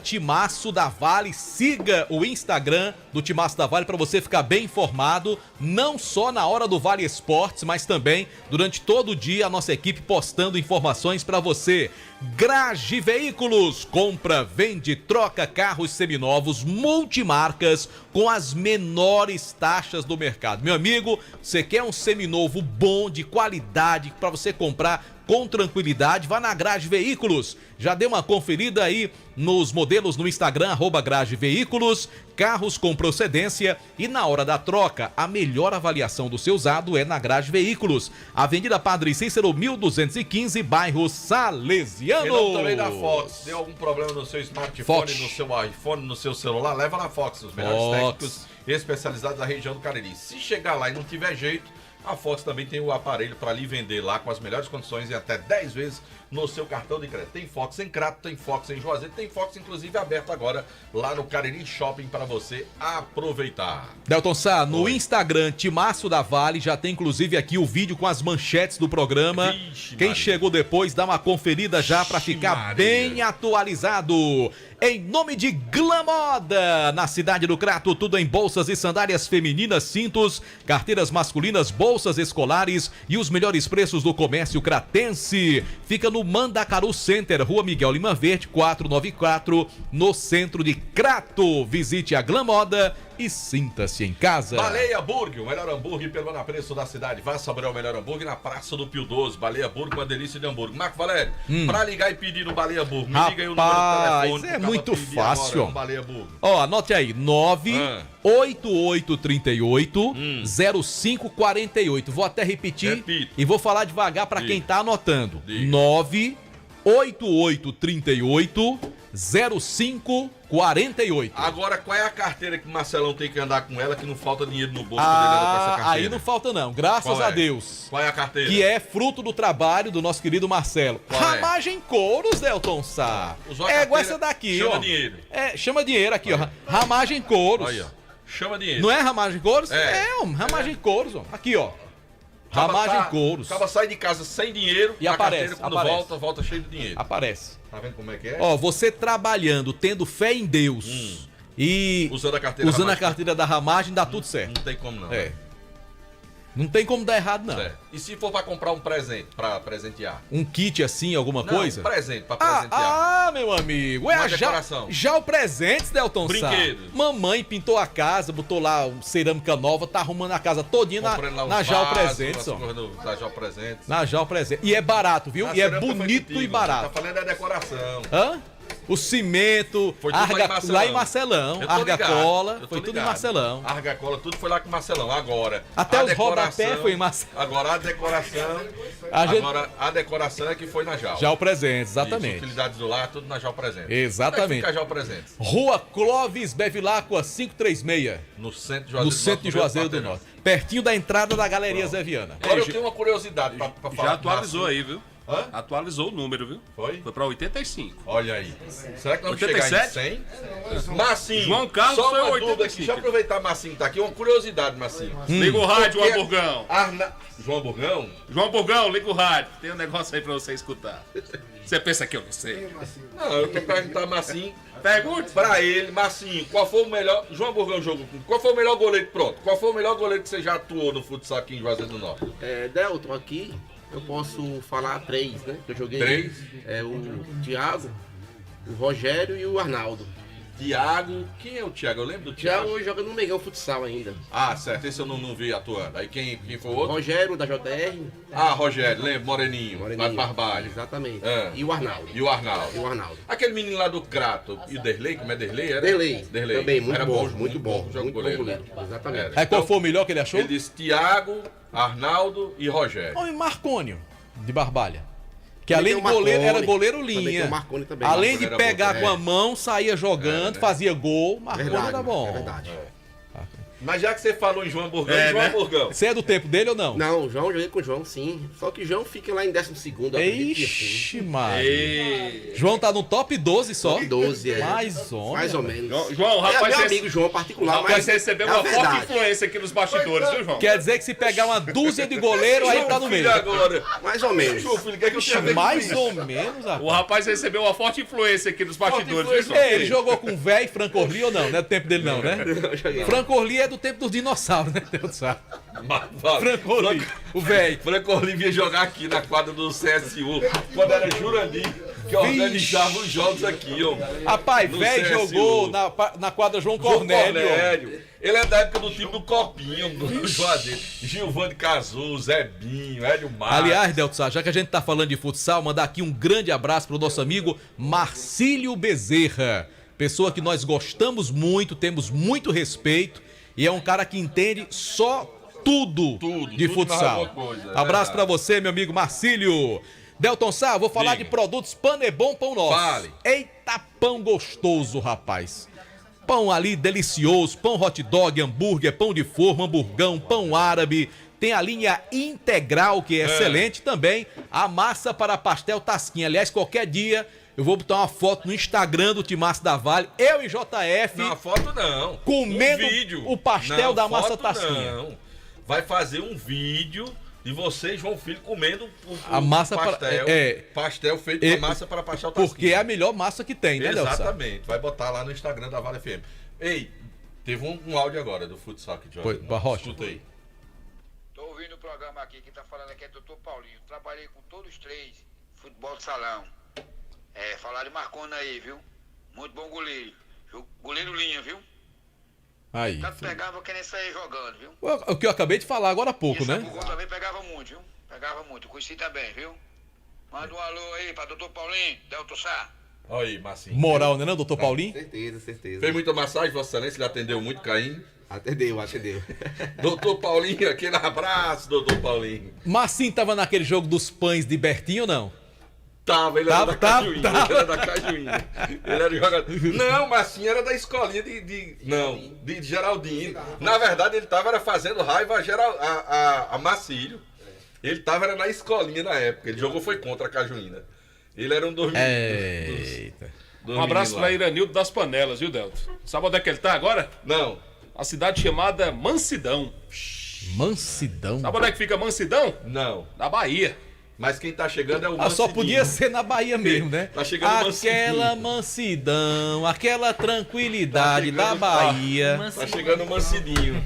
@Timaço da Vale. Siga o Instagram do Timaço da Vale para você ficar bem informado, não só na hora do Vale Esportes, mas também durante todo o dia a nossa equipe postando informações para você. Grage Veículos, compra, vende, troca carros seminovos, multimarcas com as menores taxas do mercado. Meu amigo, você quer um seminovo bom, de qualidade, para você comprar com tranquilidade, vá na Grage Veículos. Já dê uma conferida aí nos modelos no Instagram, @Grage Veículos, carros com procedência, e na hora da troca, a melhor avaliação do seu usado é na Grage Veículos. Avenida Padre Cícero, 1215, bairro Salesiano. Em nome também da Fox, deu algum problema no seu smartphone, no seu iPhone, no seu celular, leva na Fox, os melhores técnicos especializados da região do Cariri. Se chegar lá e não tiver jeito, a Fox também tem o aparelho para lhe vender lá com as melhores condições e até 10 vezes no seu cartão de crédito. Tem Fox em Crato, tem Fox em Juazeiro, tem Fox inclusive aberto agora lá no Cariri Shopping para você aproveitar. Delton Sá, no Instagram Timaço da Vale já tem inclusive aqui o vídeo com as manchetes do programa. Vixe, quem Maria. chegou depois, dá uma conferida já para ficar Maria. bem atualizado. Em nome de Glamoda, na cidade do Crato, tudo em bolsas e sandálias femininas, cintos, carteiras masculinas, bolsas escolares e os melhores preços do comércio cratense. Fica no Mandacaru Center, Rua Miguel Lima Verde, 494, no centro de Crato. Visite a Glamoda e sinta-se em casa. Baleia Burger, o melhor hambúrguer pelo menor preço da cidade. Vá saborear o melhor hambúrguer na Praça do Pio 12. Baleia Burger, uma delícia de hambúrguer. Marco Valério, pra ligar e pedir no Baleia Burger, me liga aí o número do telefone. É muito fácil. Agora, Baleia Burger. Ó, anote aí, 98838 0548. Vou até repetir e vou falar devagar pra quem tá anotando. 98838 0548. Agora, qual é a carteira que o Marcelão tem que andar com ela que não falta dinheiro no bolso quando ele anda com essa carteira? Aí não falta não, graças a Deus. Qual é a carteira? Que é fruto do trabalho do nosso querido Marcelo. Ramagem Couros, Delton Sá. É igual essa daqui, chama ó. dinheiro. Chama dinheiro aqui, ó. Ramagem Couros. Aí, ó. Chama dinheiro. Não é Ramagem Couros? Homem. Ramagem Couros, ó. Aqui, ó. Ramagem Couros. Acaba sai de casa sem dinheiro e aparece. Quando volta cheio de dinheiro. Aparece. Tá vendo como é que é? Ó, você trabalhando, tendo fé em Deus e usando a carteira da Ramagem, dá tudo certo. Não tem como não. Não tem como dar errado, não. Certo. E se for pra comprar um presente, pra presentear? Um kit assim, alguma coisa? Um presente, pra presentear. Meu amigo. Já o presente, Delton Sá. Brinquedos. Mamãe pintou a casa, botou lá cerâmica nova, tá arrumando a casa todinha na Jal Presentes, ó. Na Jal Presentes. Na Jal Presentes. E é barato, viu? E é bonito e barato. Tá falando da decoração. O cimento, foi tudo lá em Marcelão, Argacola, foi tudo em Marcelão. Argacola, tudo foi lá com Marcelão. Agora, até os rodapé foi em Marcelão. Agora a decoração, a decoração é que foi na Jal. Jal Presentes, exatamente. As utilidades do lar, tudo na Jal Presentes. Exatamente. Onde é que fica a Jal Presentes? Rua Clóvis Bevilacqua 536. No centro de Juazeiro do Norte. Pertinho da entrada da Galeria Zé Viana. Agora eu tenho uma curiosidade pra falar. Já atualizou aí, viu? Hã? Atualizou o número, viu? Foi? Foi pra 85. Olha aí. Será que não 87? chegar em 100? Marcinho, João Carlos só foi uma 85. dúvida aqui. Deixa eu aproveitar, Marcinho, tá aqui. Uma curiosidade, Marcinho. Liga o rádio, Porque João Burgão. João Burgão? João Burgão, liga o rádio. Tem um negócio aí pra você escutar. Você pensa que eu não sei? Não, eu tô perguntando, Marcinho. Pergunte. Pra ele, Marcinho, qual foi o melhor... João Burgão jogou com... Qual foi o melhor goleiro? Pronto. Qual foi o melhor goleiro que você já atuou no futsal aqui em Juazeiro do Norte? Delton, aqui eu posso falar 3, né? Que eu joguei. 3? O Thiago, o Rogério e o Arnaldo. Thiago, quem é o Thiago? Eu lembro do Thiago. Thiago joga no Mengão Futsal ainda. Ah, certo, esse eu não vi atuando. Aí quem foi o outro? Rogério, da JR. Ah, Rogério, lembro, Moreninho, lá de Barbalho. Exatamente. Ah. E o Arnaldo. E o Arnaldo. Aquele menino lá do Crato, e o Derlei, como é Derlei? Era? Derlei. Também, muito Era bom, muito muito bom goleiro. Exatamente. Era. Aí qual foi o melhor que ele achou? Ele disse Thiago, Arnaldo e Rogério. Olha o Marcônio, de Barbalha. Que Também além de tem o goleiro, Marconi. era goleiro Também linha. tem o Marconi também. Além de Marconi era pegar bom, com a mão, saía jogando, né? fazia gol. Marconi Verdade, era bom. é verdade. Mas já que você falou em João Burgão, né? Burgão. Você é do tempo dele ou não? Não, o João, joguei com o João, sim. Só que o João fica lá em 12º. Ixi, Maria. João tá no top 12 só? Top 12, é. Mais ou menos. João, rapaz, meu amigo João particular, rapaz, mas você recebeu é uma a forte verdade. influência aqui nos bastidores, viu, João? Quer dizer que se pegar uma dúzia de goleiro, aí tá no meio. Agora. Mais ou menos. João Filho, o que é que eu tenho a ver com Mais isso? ou menos, rapaz. O rapaz recebeu uma forte influência aqui nos bastidores, viu, João? Ei, ele jogou com o velho Franco Orli ou não? Não é do tempo dele não, né? Franco Orli é do tempo dos dinossauros, né? Deus sabe. Franco Orli, o velho. Franco Orli vinha jogar aqui na quadra do CSU, quando era Jurandir, que organizava os jogos aqui, ó. Rapaz, No velho CSU. jogou na quadra João Cornélio. Ele é da época do time do Copinho, do Juazeiro. Gilvani Cazu, Zebinho, Hélio Marques. Aliás, Deltsa, já que a gente tá falando de futsal, mandar aqui um grande abraço pro nosso amigo Marcílio Bezerra. Pessoa que nós gostamos muito, temos muito respeito e é um cara que entende só tudo de futsal. Abraço pra você, meu amigo Marcílio. Delton Sá, vou falar de produtos Panebom Pão Nosso. Fale. Eita, pão gostoso, rapaz. Pão ali delicioso, pão hot dog, hambúrguer, pão de forma, hamburgão, pão árabe. Tem a linha integral, que é excelente também. A massa para pastel Tasquinha. Aliás, qualquer dia eu vou botar uma foto no Instagram do Timaço da Vale. Eu e JF. Não, foto não. Comendo Um vídeo. o pastel Não, da massa foto Tasquinha. Não. Vai fazer um vídeo de você e João Filho comendo A massa pastel. Pastel feito com massa para pastel Tasquinha. Porque é a melhor massa que tem, né, Delsa? Exatamente. Vai botar lá no Instagram da Vale FM. Ei, teve um áudio agora do futsal aqui de Foi, Barrocha. Escuta aí. Tô ouvindo o programa aqui, quem tá falando aqui é o Dr. Paulinho. Trabalhei com todos os três, futebol de salão. Falaram de Marcona aí, viu? Muito bom goleiro. Goleiro linha, viu? Aí. Tanto pegava que nem saía jogando, viu? O que eu acabei de falar agora há pouco, né? O também pegava muito, viu? Pegava muito. Conheci também, viu? Manda um alô aí pra Dr. Paulinho, Delton Sá. Olha aí, Marcinho. Moral, né, não, doutor Paulinho? Certeza. Fez muita massagem, Vossa Excelência, ele atendeu muito, Caim. Atendeu. Doutor Paulinho, aquele abraço, doutor Paulinho. Marcinho tava naquele jogo dos pães de Bertinho ou não? Tava, ele era da Cajuína. Ele era da Cajuína. Ele era jogador. Não, Marcinho era da escolinha de Geraldinho. Na verdade, ele tava fazendo raiva a Marcílio. Ele tava era na escolinha na época. Ele jogou foi contra a Cajuína. Ele era um dos Um abraço pra Iranildo das Panelas, viu, Delton? Sabe onde é que ele tá agora? Não. A cidade chamada Mansidão. Mansidão? Sabe onde é que fica Mansidão? Não. Na Bahia. Mas quem tá chegando é o Mansidinho. Só podia ser na Bahia mesmo, né? Tá chegando aquela mansidão, aquela tranquilidade da Bahia. Tá chegando o Mansidinho.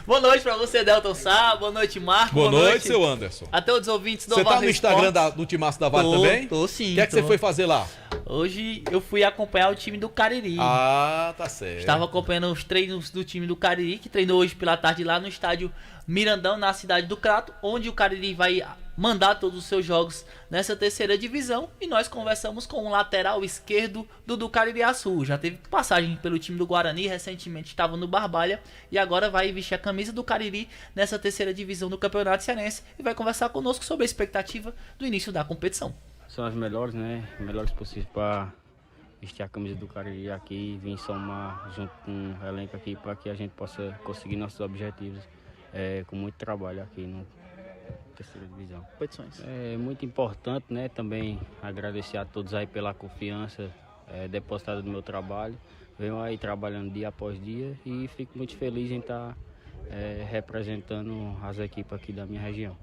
Boa noite pra você, Delton Sá. Boa noite, Marco. Boa noite, seu Anderson. A todos os ouvintes do Você tá Vale no Instagram Esportes. do Timaço da Vale também? Tô sim. O que é que você foi fazer lá? Hoje eu fui acompanhar o time do Cariri. Ah, tá certo. Estava acompanhando os treinos do time do Cariri, que treinou hoje pela tarde lá no estádio Mirandão, na cidade do Crato, onde o Cariri vai mandar todos os seus jogos nessa terceira divisão. E nós conversamos com o lateral esquerdo do Caririaçu. Já teve passagem pelo time do Guarani, recentemente estava no Barbalha e agora vai vestir a camisa do Cariri nessa terceira divisão do Campeonato Cearense e vai conversar conosco sobre a expectativa do início da competição. São as melhores, né? Melhores possíveis para vestir a camisa do Cariri aqui e vir somar junto com o elenco aqui para que a gente possa conseguir nossos objetivos com muito trabalho aqui no terceira divisão. Competições. É muito importante, né? Também agradecer a todos aí pela confiança depositada no meu trabalho. Venho aí trabalhando dia após dia e fico muito feliz em estar representando as equipes aqui da minha região.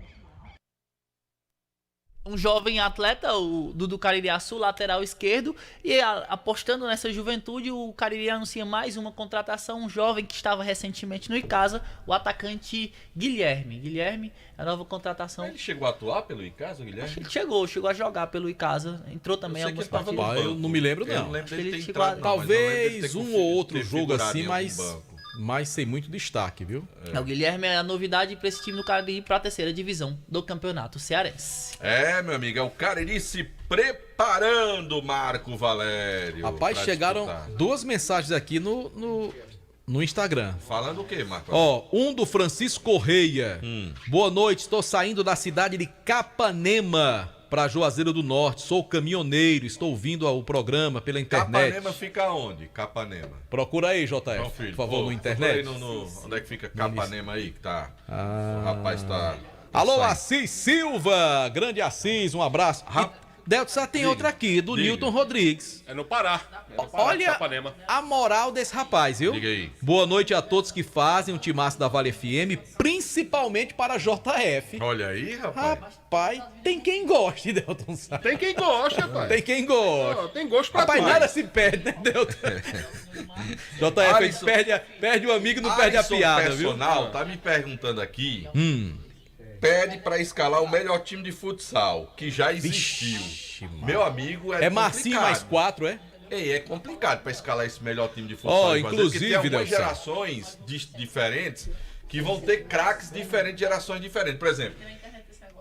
Um jovem atleta, o Dudu Caririaçu, lateral esquerdo, e apostando nessa juventude, o Cariri anuncia mais uma contratação, um jovem que estava recentemente no Icasa, o atacante Guilherme. Guilherme, a nova contratação. Ele chegou a atuar pelo Icasa, Guilherme? Acho que ele chegou a jogar pelo Icasa, entrou também em algumas partidas. Eu não me lembro, não. Eu não lembro dele ter chegou entrado, não, talvez mas um ou outro ter jogo figurado assim, em algum banco. mas sem muito destaque, viu? O Guilherme é a novidade para esse time do Cariri para a terceira divisão do campeonato cearense. Meu amigo, é o Cariri se preparando, Marco Valério. Rapaz, chegaram duas mensagens aqui no Instagram. Falando o quê, Marco? Um do Francisco Correia. Boa noite, estou saindo da cidade de Capanema para Juazeiro do Norte. Sou caminhoneiro, estou ouvindo o programa pela internet. Capanema fica onde? Capanema. Procura aí, JF, Não, filho, por favor, no internet. Onde é que fica Capanema aí? Que tá. O rapaz tá. Alô, Assis Silva, grande Assis, um abraço. Delto, só tem outra aqui, do Newton Rodrigues. É no Pará. Olha Capanema. a moral desse rapaz, viu? Diga aí. Boa noite a todos que fazem o timaço da Vale FM, principalmente para a JF. Olha aí, rapaz. Rapaz, tem quem goste, Delton. Tem quem goste, rapaz. Tem quem goste. Tem gosto pra rapaz, tudo. nada se perde, né, Delton? JF, perde o amigo e não perde a piada, viu? Personal tá me perguntando aqui. Pede pra escalar o melhor time de futsal que já existiu. Meu amigo, é Marcinho mais 4, é? É complicado pra escalar esse melhor time de futsal. Inclusive, tem algumas gerações diferentes que vão ter craques diferentes, gerações diferentes. Por exemplo,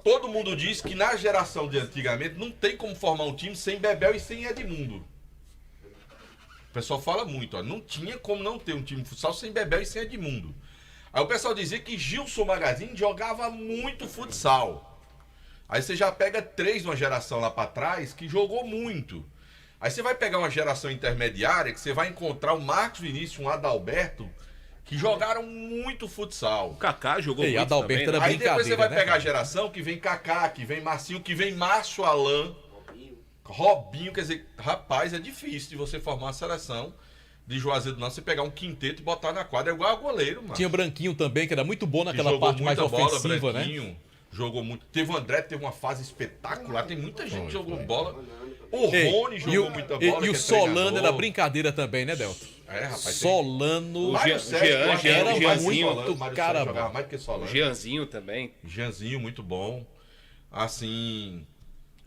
todo mundo diz que na geração de antigamente não tem como formar um time sem Bebel e sem Edmundo. O pessoal fala muito, não tinha como não ter um time de futsal sem Bebel e sem Edmundo. Aí o pessoal dizia que Gilson Magazine jogava muito futsal. Aí você já pega 3 de uma geração lá pra trás que jogou muito. Aí você vai pegar uma geração intermediária que você vai encontrar o Marcos Vinícius e um Adalberto que jogaram muito futsal. O Kaká jogou muito Adalberto também. Era aí depois você vai né, pegar a geração que vem Kaká, que vem Marcinho, que vem Márcio Alain, Robinho. Quer dizer, rapaz, é difícil de você formar uma seleção de Juazeiro do Norte, você pegar um quinteto e botar na quadra, é igual a goleiro, mano. Tinha Branquinho também, que era muito bom naquela parte mais ofensiva, Branquinho, né? Jogou muito. Teve o André, teve uma fase espetacular. Tem muita gente que jogou bola. O Rony jogou muita bola. E o Solano era brincadeira também, né, Delton? Rapaz. Solano. O era muito cara. Jogava mais do que Solano. Jeanzinho também. Jeanzinho, muito bom. Assim.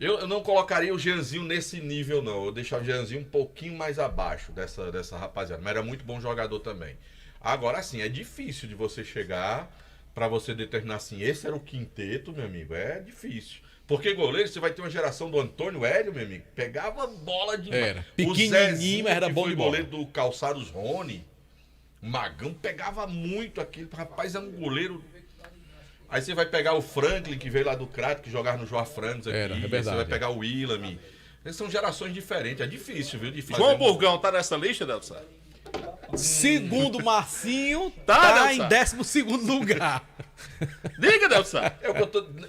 Eu não colocaria o Jeanzinho nesse nível, não. Eu deixava o Jeanzinho um pouquinho mais abaixo dessa rapaziada. Mas era muito bom jogador também. Agora, assim, é difícil de você chegar pra você determinar assim, esse era o quinteto, meu amigo. É difícil. Porque goleiro, você vai ter uma geração do Antônio Hélio, meu amigo. Pegava bola demais. Era pequenininho, mas era bom de bola. O goleiro do Calçados Rony, o Magão, pegava muito aquilo. Rapaz, era um goleiro... Aí você vai pegar o Franklin, que veio lá do Crato, que jogava no João Frangos aqui. É verdade. Você vai pegar o Willamy. Essas são gerações diferentes. É difícil, viu? Difícil. João Burgão tá nessa lista, Delson? Segundo Marcinho, tá em 12º lugar. Diga, Delson.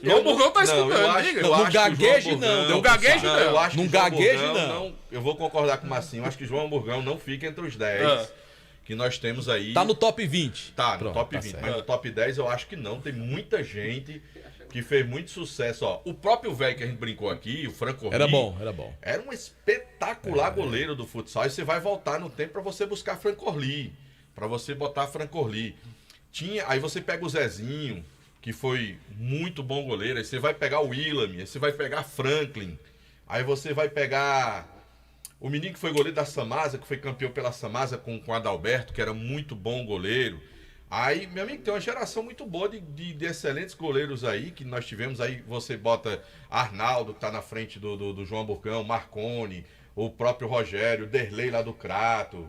João Burgão tá escutando, diga. Não gagueje, não. Não gagueje, não. Eu acho que não gagueje, não. Eu vou concordar com o Marcinho. Eu acho que João Burgão não fica entre os 10. Que nós temos aí. Tá no top 20. Tá, no top 20. Mas no top 10 eu acho que não. Tem muita gente que fez muito sucesso. Ó, o próprio velho que a gente brincou aqui, o Franco Orli, era bom. Era um espetacular goleiro do futsal. E você vai voltar no tempo pra você buscar Franco Orli. Pra você botar Franco Orli. Aí você pega o Zezinho, que foi muito bom goleiro. Aí você vai pegar o Willamy. Aí você vai pegar Franklin. Aí você vai pegar... O menino que foi goleiro da Samasa, que foi campeão pela Samasa com o Adalberto, que era muito bom goleiro. Aí, meu amigo, tem uma geração muito boa de excelentes goleiros aí, que nós tivemos. Aí você bota Arnaldo, que tá na frente do João Burgão, Marconi, o próprio Rogério, Derlei lá do Crato.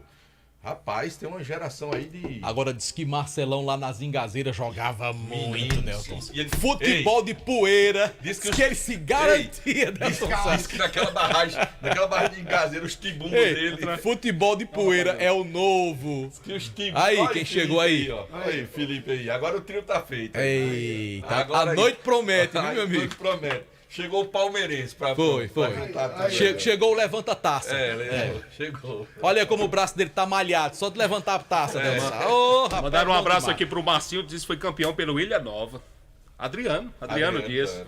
Rapaz, tem uma geração aí de... Agora diz que Marcelão lá nas Engazeiras jogava muito, Nelson. E ele... Futebol de poeira. Diz que ele se garantia, Nelson. Diz que naquela barragem de Engazeira, os tibumbos dele... Futebol de poeira é o novo. Aí, olha quem Felipe chegou aí? Ó. Aí, Felipe aí. Agora o trio tá feito. Eita, agora a noite promete, viu, meu amigo? A noite promete. Chegou o palmeirense pra Foi. Chegou o levanta-taça. Chegou. Olha como o braço dele tá malhado, só de levantar a taça. Rapaz, mandaram um abraço demais. aqui pro Marcinho, disse que foi campeão pelo Ilha Nova. Adriano Dias.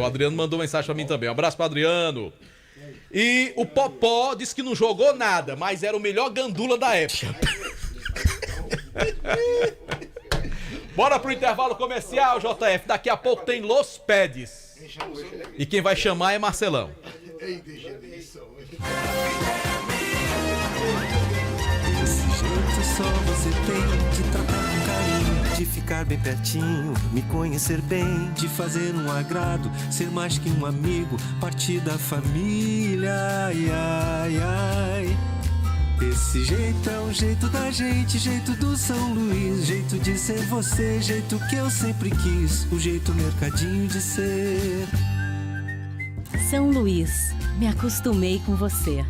O Adriano mandou mensagem pra mim também. Um abraço pro Adriano. E o Popó disse que não jogou nada, mas era o melhor gandula da época. Bora pro intervalo comercial, JF. Daqui a pouco tem Los Pedes. E quem vai chamar é Marcelão. Desse jeito só você tem de tratar com carinho, de ficar bem pertinho, me conhecer bem, de fazer um agrado, ser mais que um amigo, partir da família. Ai, ai, ai. Esse jeito é o jeito da gente, jeito do São Luís, jeito de ser você, jeito que eu sempre quis, o jeito mercadinho de ser. São Luís, me acostumei com você.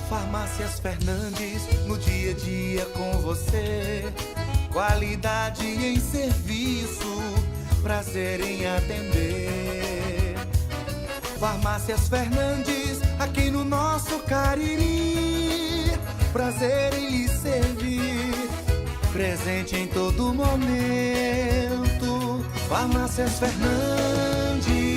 Farmácias Fernandes, no dia a dia com você. Qualidade em serviço, prazer em atender. Farmácias Fernandes, aqui no nosso Cariri. Prazer em lhe servir, presente em todo momento. Farmácias Fernandes.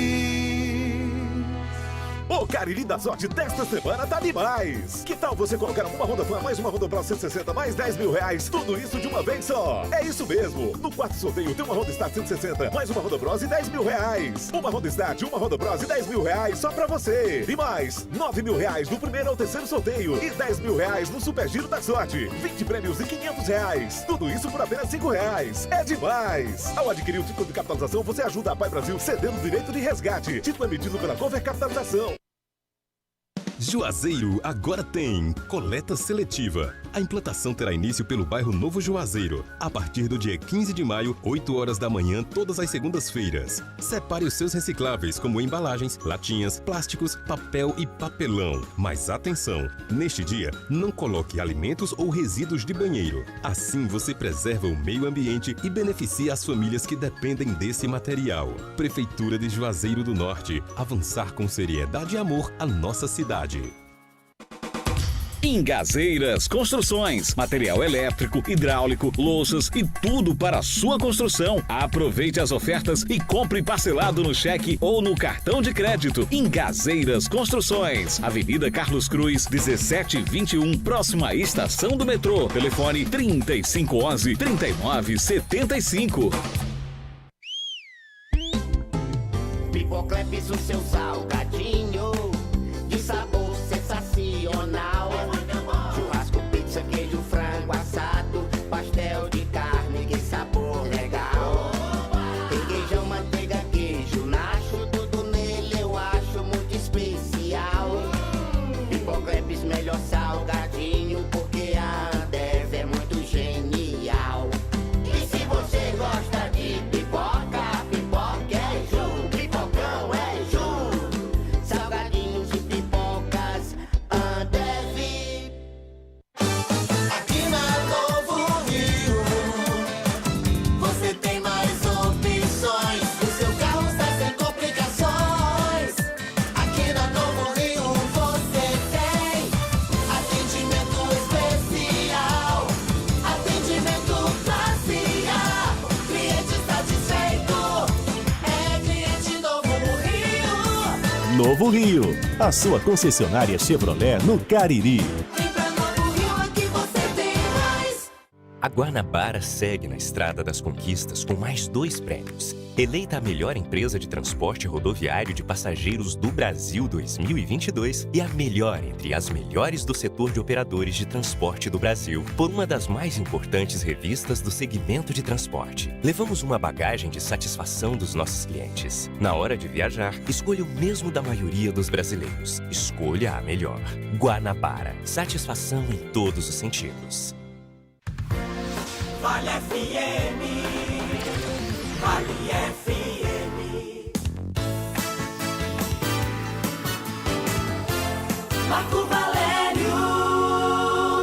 O Cariri da Sorte desta semana tá demais! Que tal você colocar uma Honda Fan, mais uma Honda Pro 160, mais 10 mil reais? Tudo isso de uma vez só! É isso mesmo! No quarto sorteio tem uma Honda Start 160, mais uma Honda Bros e 10 mil reais! Uma Honda Start, uma Honda Bros e 10 mil reais só pra você! E mais, 9 mil reais no primeiro ao terceiro sorteio e 10 mil reais no Super Giro da Sorte! 20 prêmios e 500 reais! Tudo isso por apenas 5 reais! É demais! Ao adquirir o título de capitalização, você ajuda a Pai Brasil cedendo o direito de resgate. Título emitido pela Cover Capitalização. Juazeiro agora tem coleta seletiva. A implantação terá início pelo bairro Novo Juazeiro, a partir do dia 15 de maio, 8 horas da manhã, todas as segundas-feiras. Separe os seus recicláveis, como embalagens, latinhas, plásticos, papel e papelão. Mas atenção, neste dia, não coloque alimentos ou resíduos de banheiro. Assim você preserva o meio ambiente e beneficia as famílias que dependem desse material. Prefeitura de Juazeiro do Norte, avançar com seriedade e amor a nossa cidade. Engazeiras Construções, material elétrico, hidráulico, louças e tudo para a sua construção. Aproveite as ofertas e compre parcelado no cheque ou no cartão de crédito. Engazeiras Construções, Avenida Carlos Cruz, 1721, próxima à estação do metrô. Telefone 3511-3975. Pipocleps, o seu salgadinho de sabor sensacional. Churrasco, pizza, queijo, frango assado, pastel de carne, que sabor legal. Requeijão, manteiga, queijo, nacho, tudo nele eu acho muito especial. Pipocleps, melhor salgadinho, porque a Ambev é muito genial. E se você gosta de pipoca, pipoca é Ju, pipocão é Ju. Salgadinhos e pipocas, Ambev. Aqui na Novo Rio, você tem mais opções. O seu carro está sem complicações. Aqui na Novo Rio você tem atendimento especial, atendimento classe A. Cliente satisfeito é cliente Novo Rio. Novo Rio, a sua concessionária Chevrolet no Cariri. Vem pra Novo Rio, aqui você tem mais. A Guanabara segue na estrada das conquistas com mais 2 prêmios. Eleita a melhor empresa de transporte rodoviário de passageiros do Brasil 2022 e a melhor entre as melhores do setor de operadores de transporte do Brasil, por uma das mais importantes revistas do segmento de transporte. Levamos uma bagagem de satisfação dos nossos clientes. Na hora de viajar, escolha o mesmo da maioria dos brasileiros. Escolha a melhor. Guanabara. Satisfação em todos os sentidos. Vale FM, Vale FM. Marco Valério.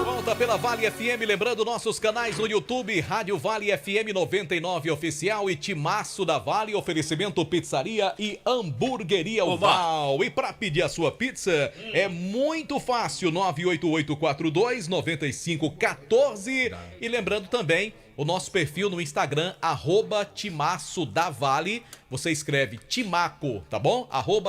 Volta pela Vale FM, lembrando nossos canais no YouTube, Rádio Vale FM 99 Oficial e Timaço da Vale, oferecimento pizzaria e hamburgueria Oval. E para pedir a sua pizza é muito fácil, 98842-9514. E lembrando também o nosso perfil no Instagram, @Timaço da Vale. Você escreve Timaco, tá bom?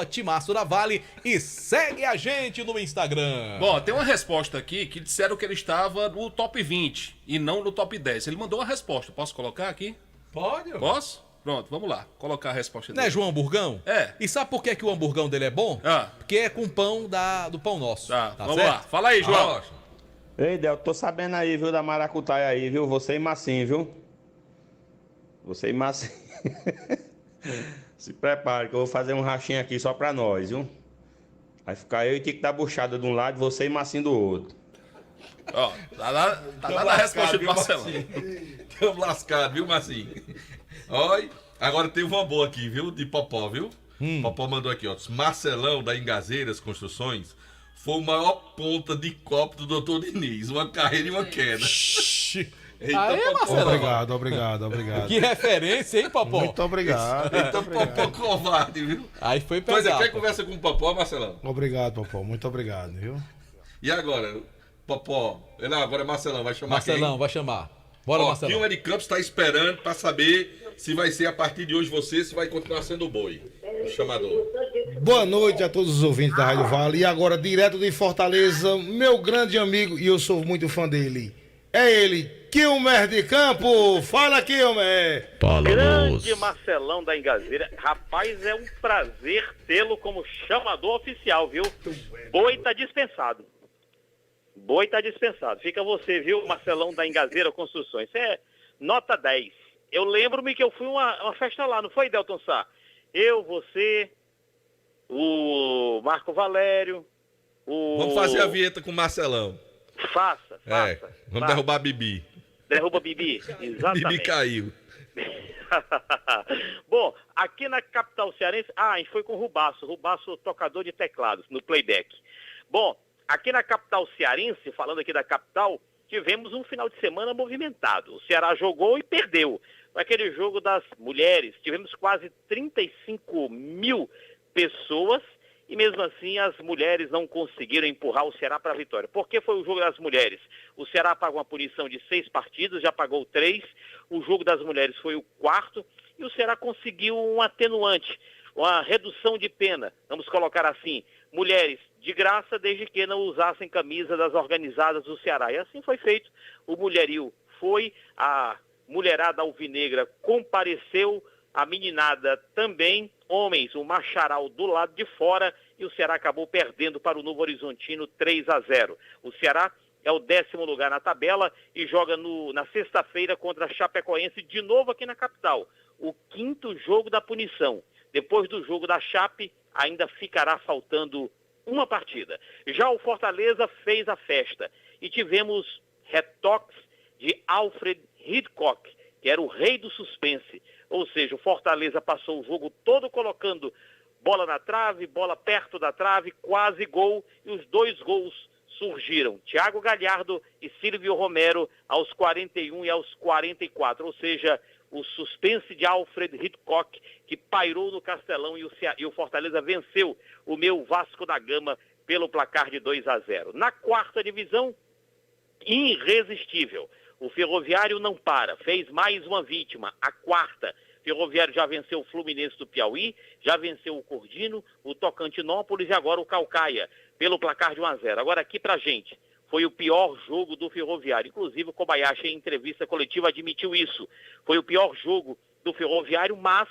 @Timaço da Vale e segue a gente no Instagram. Bom, tem uma resposta aqui que disseram que ele estava no top 20 e não no top 10. Ele mandou uma resposta. Posso colocar aqui? Pode. Posso? Pronto, vamos lá. Colocar a resposta dele. Não é João Hamburgão? É. E sabe por que o hamburgão dele é bom? Porque é com pão do Pão Nosso. Tá vamos certo? lá. Fala aí, João. Ei, Del, tô sabendo aí, viu, da maracutaia aí, viu? Você e Massinho, viu? Você e Massinho. Se prepare que eu vou fazer um rachinho aqui só pra nós, viu? Vai ficar eu e Tico da Buchada de um lado, você e Massinho do outro. Ó, tá dada a resposta do Marcelão. Estamos lascados, viu, Marcinho? Olha, agora tem uma boa aqui, viu? De Popó, viu? Popó mandou aqui, ó. Marcelão da Engazeiras Construções foi o maior ponta de copo do Dr. Diniz. Uma carreira e uma queda. Eita, aí, Marcelão. Obrigado. Que referência, hein, Popó? Muito obrigado. Então, Popó covarde, viu? Aí foi Pois pesado. é, quer conversa com o Popó, Marcelão? Obrigado, Popó. Muito obrigado, viu? E agora, Popó? Não, agora é Marcelão, vai chamar Marcelão, quem? vai chamar. Bora, Ó, Marcelão. Vilma de Campos está esperando para saber se vai ser a partir de hoje você, se vai continuar sendo o boi. O chamador. Boa noite a todos os ouvintes da Rádio Vale. E agora, direto de Fortaleza, meu grande amigo, e eu sou muito fã dele. É ele, Kilmer de Campo. Fala, Kilmer. Grande Marcelão da Engazeira. Rapaz, é um prazer tê-lo como chamador oficial, viu? Boi tá dispensado. Boi tá dispensado. Fica você, viu, Marcelão da Engazeira Construções. Isso é nota 10. Eu lembro-me que eu fui uma festa lá, não foi, Delton Sá? Eu, você, o Marco Valério, o... Vamos fazer a vinheta com o Marcelão. Faça. Vamos derrubar a Bibi. Derruba a Bibi, exatamente. Bibi caiu. Bom, aqui na capital cearense... a gente foi com o Rubaço tocador de teclados, no playback. Bom, aqui na capital cearense, falando aqui da capital, tivemos um final de semana movimentado. O Ceará jogou e perdeu. Aquele jogo das mulheres, tivemos quase 35 mil pessoas e mesmo assim as mulheres não conseguiram empurrar o Ceará para a vitória. Por que foi o jogo das mulheres? O Ceará pagou uma punição de 6 partidos, já pagou 3. O jogo das mulheres foi o 4º e o Ceará conseguiu um atenuante, uma redução de pena, vamos colocar assim, mulheres de graça desde que não usassem camisa das organizadas do Ceará. E assim foi feito. O mulherio foi, a mulherada alvinegra compareceu, a meninada também, homens, o Macharal do lado de fora e o Ceará acabou perdendo para o Novo Horizontino 3-0. O Ceará é o 10º lugar na tabela e joga na sexta-feira contra a Chapecoense de novo aqui na capital. O 5º jogo da punição. Depois do jogo da Chape, ainda ficará faltando uma partida. Já o Fortaleza fez a festa e tivemos retoques de Alfred Hitchcock, que era o rei do suspense. Ou seja, o Fortaleza passou o jogo todo colocando bola na trave, bola perto da trave, quase gol, e os 2 gols surgiram. Thiago Galhardo e Silvio Romero aos 41 e aos 44. Ou seja, o suspense de Alfred Hitchcock, que pairou no Castelão e o Fortaleza venceu o meu Vasco da Gama pelo placar de 2-0. Na 4ª divisão, irresistível. O Ferroviário não para, fez mais uma vítima, a 4ª. Ferroviário já venceu o Fluminense do Piauí, já venceu o Cordino, o Tocantinópolis e agora o Caucaia, pelo placar de 1-0. Agora aqui pra gente, foi o pior jogo do Ferroviário. Inclusive o Kobayashi, em entrevista coletiva, admitiu isso. Foi o pior jogo do Ferroviário, mas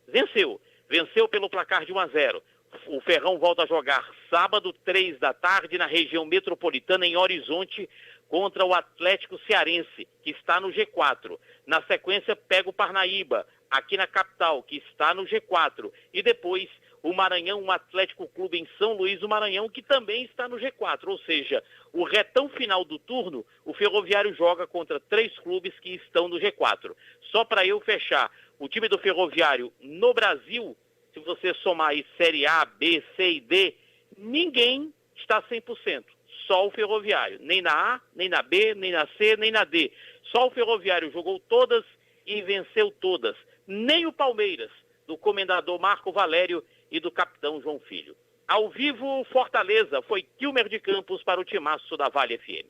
venceu. Venceu pelo placar de 1-0. O Ferrão volta a jogar sábado, 3 da tarde, na região metropolitana, em Horizonte, contra o Atlético Cearense, que está no G4. Na sequência, pega o Parnaíba, aqui na capital, que está no G4. E depois, o Maranhão, um Atlético Clube em São Luís do Maranhão, que também está no G4. Ou seja, o retão final do turno, o Ferroviário joga contra 3 clubes que estão no G4. Só para eu fechar, o time do Ferroviário no Brasil, se você somar aí Série A, B, C e D, ninguém está 100%. Só o Ferroviário. Nem na A, nem na B, nem na C, nem na D. Só o Ferroviário jogou todas e venceu todas. Nem o Palmeiras, do comendador Marco Valério e do capitão João Filho. Ao vivo, Fortaleza, foi Kilmer de Campos para o timaço da Vale FM.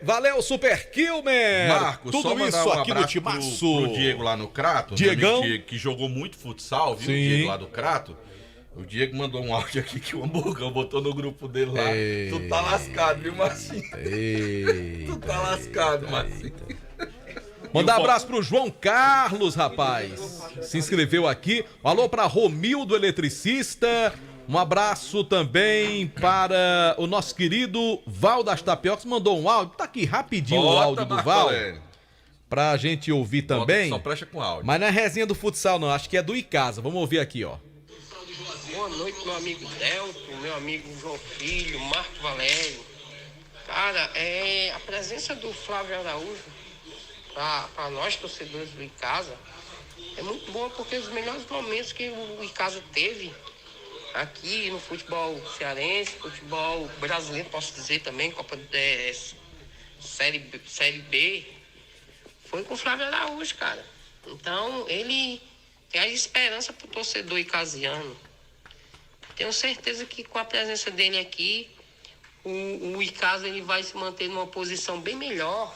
Valeu, Super Kilmer! Marcos, tudo só isso um aqui no abraço Timaço. pro Diego lá no Crato, Diegão. né, que jogou muito futsal, viu? Sim. O Diego lá do Crato. O Diego mandou um áudio aqui que o Hamburgão botou no grupo dele lá. Tu tá lascado, viu, Marcinho? Tu tá lascado, Marcinho. Mandar um abraço pro João Carlos, rapaz. Se inscreveu aqui. Alô pra Romildo Eletricista. Um abraço também para o nosso querido Val das Tapiocas. Mandou um áudio. Tá aqui rapidinho o áudio do Val. Pra gente ouvir também. Só presta com áudio. Mas não é resenha do futsal, não. Acho que é do Icasa. Vamos ouvir aqui, ó. Boa noite, meu amigo Delton, meu amigo João Filho, Marco Valério. Cara, a presença do Flávio Araújo para nós, torcedores do Icasa, é muito boa, porque os melhores momentos que o Icasa teve aqui no futebol cearense, futebol brasileiro, posso dizer também, Copa Série B, foi com o Flávio Araújo, cara. Então, ele tem a esperança pro torcedor icasiano. Tenho certeza que com a presença dele aqui, o Icasa ele vai se manter numa posição bem melhor,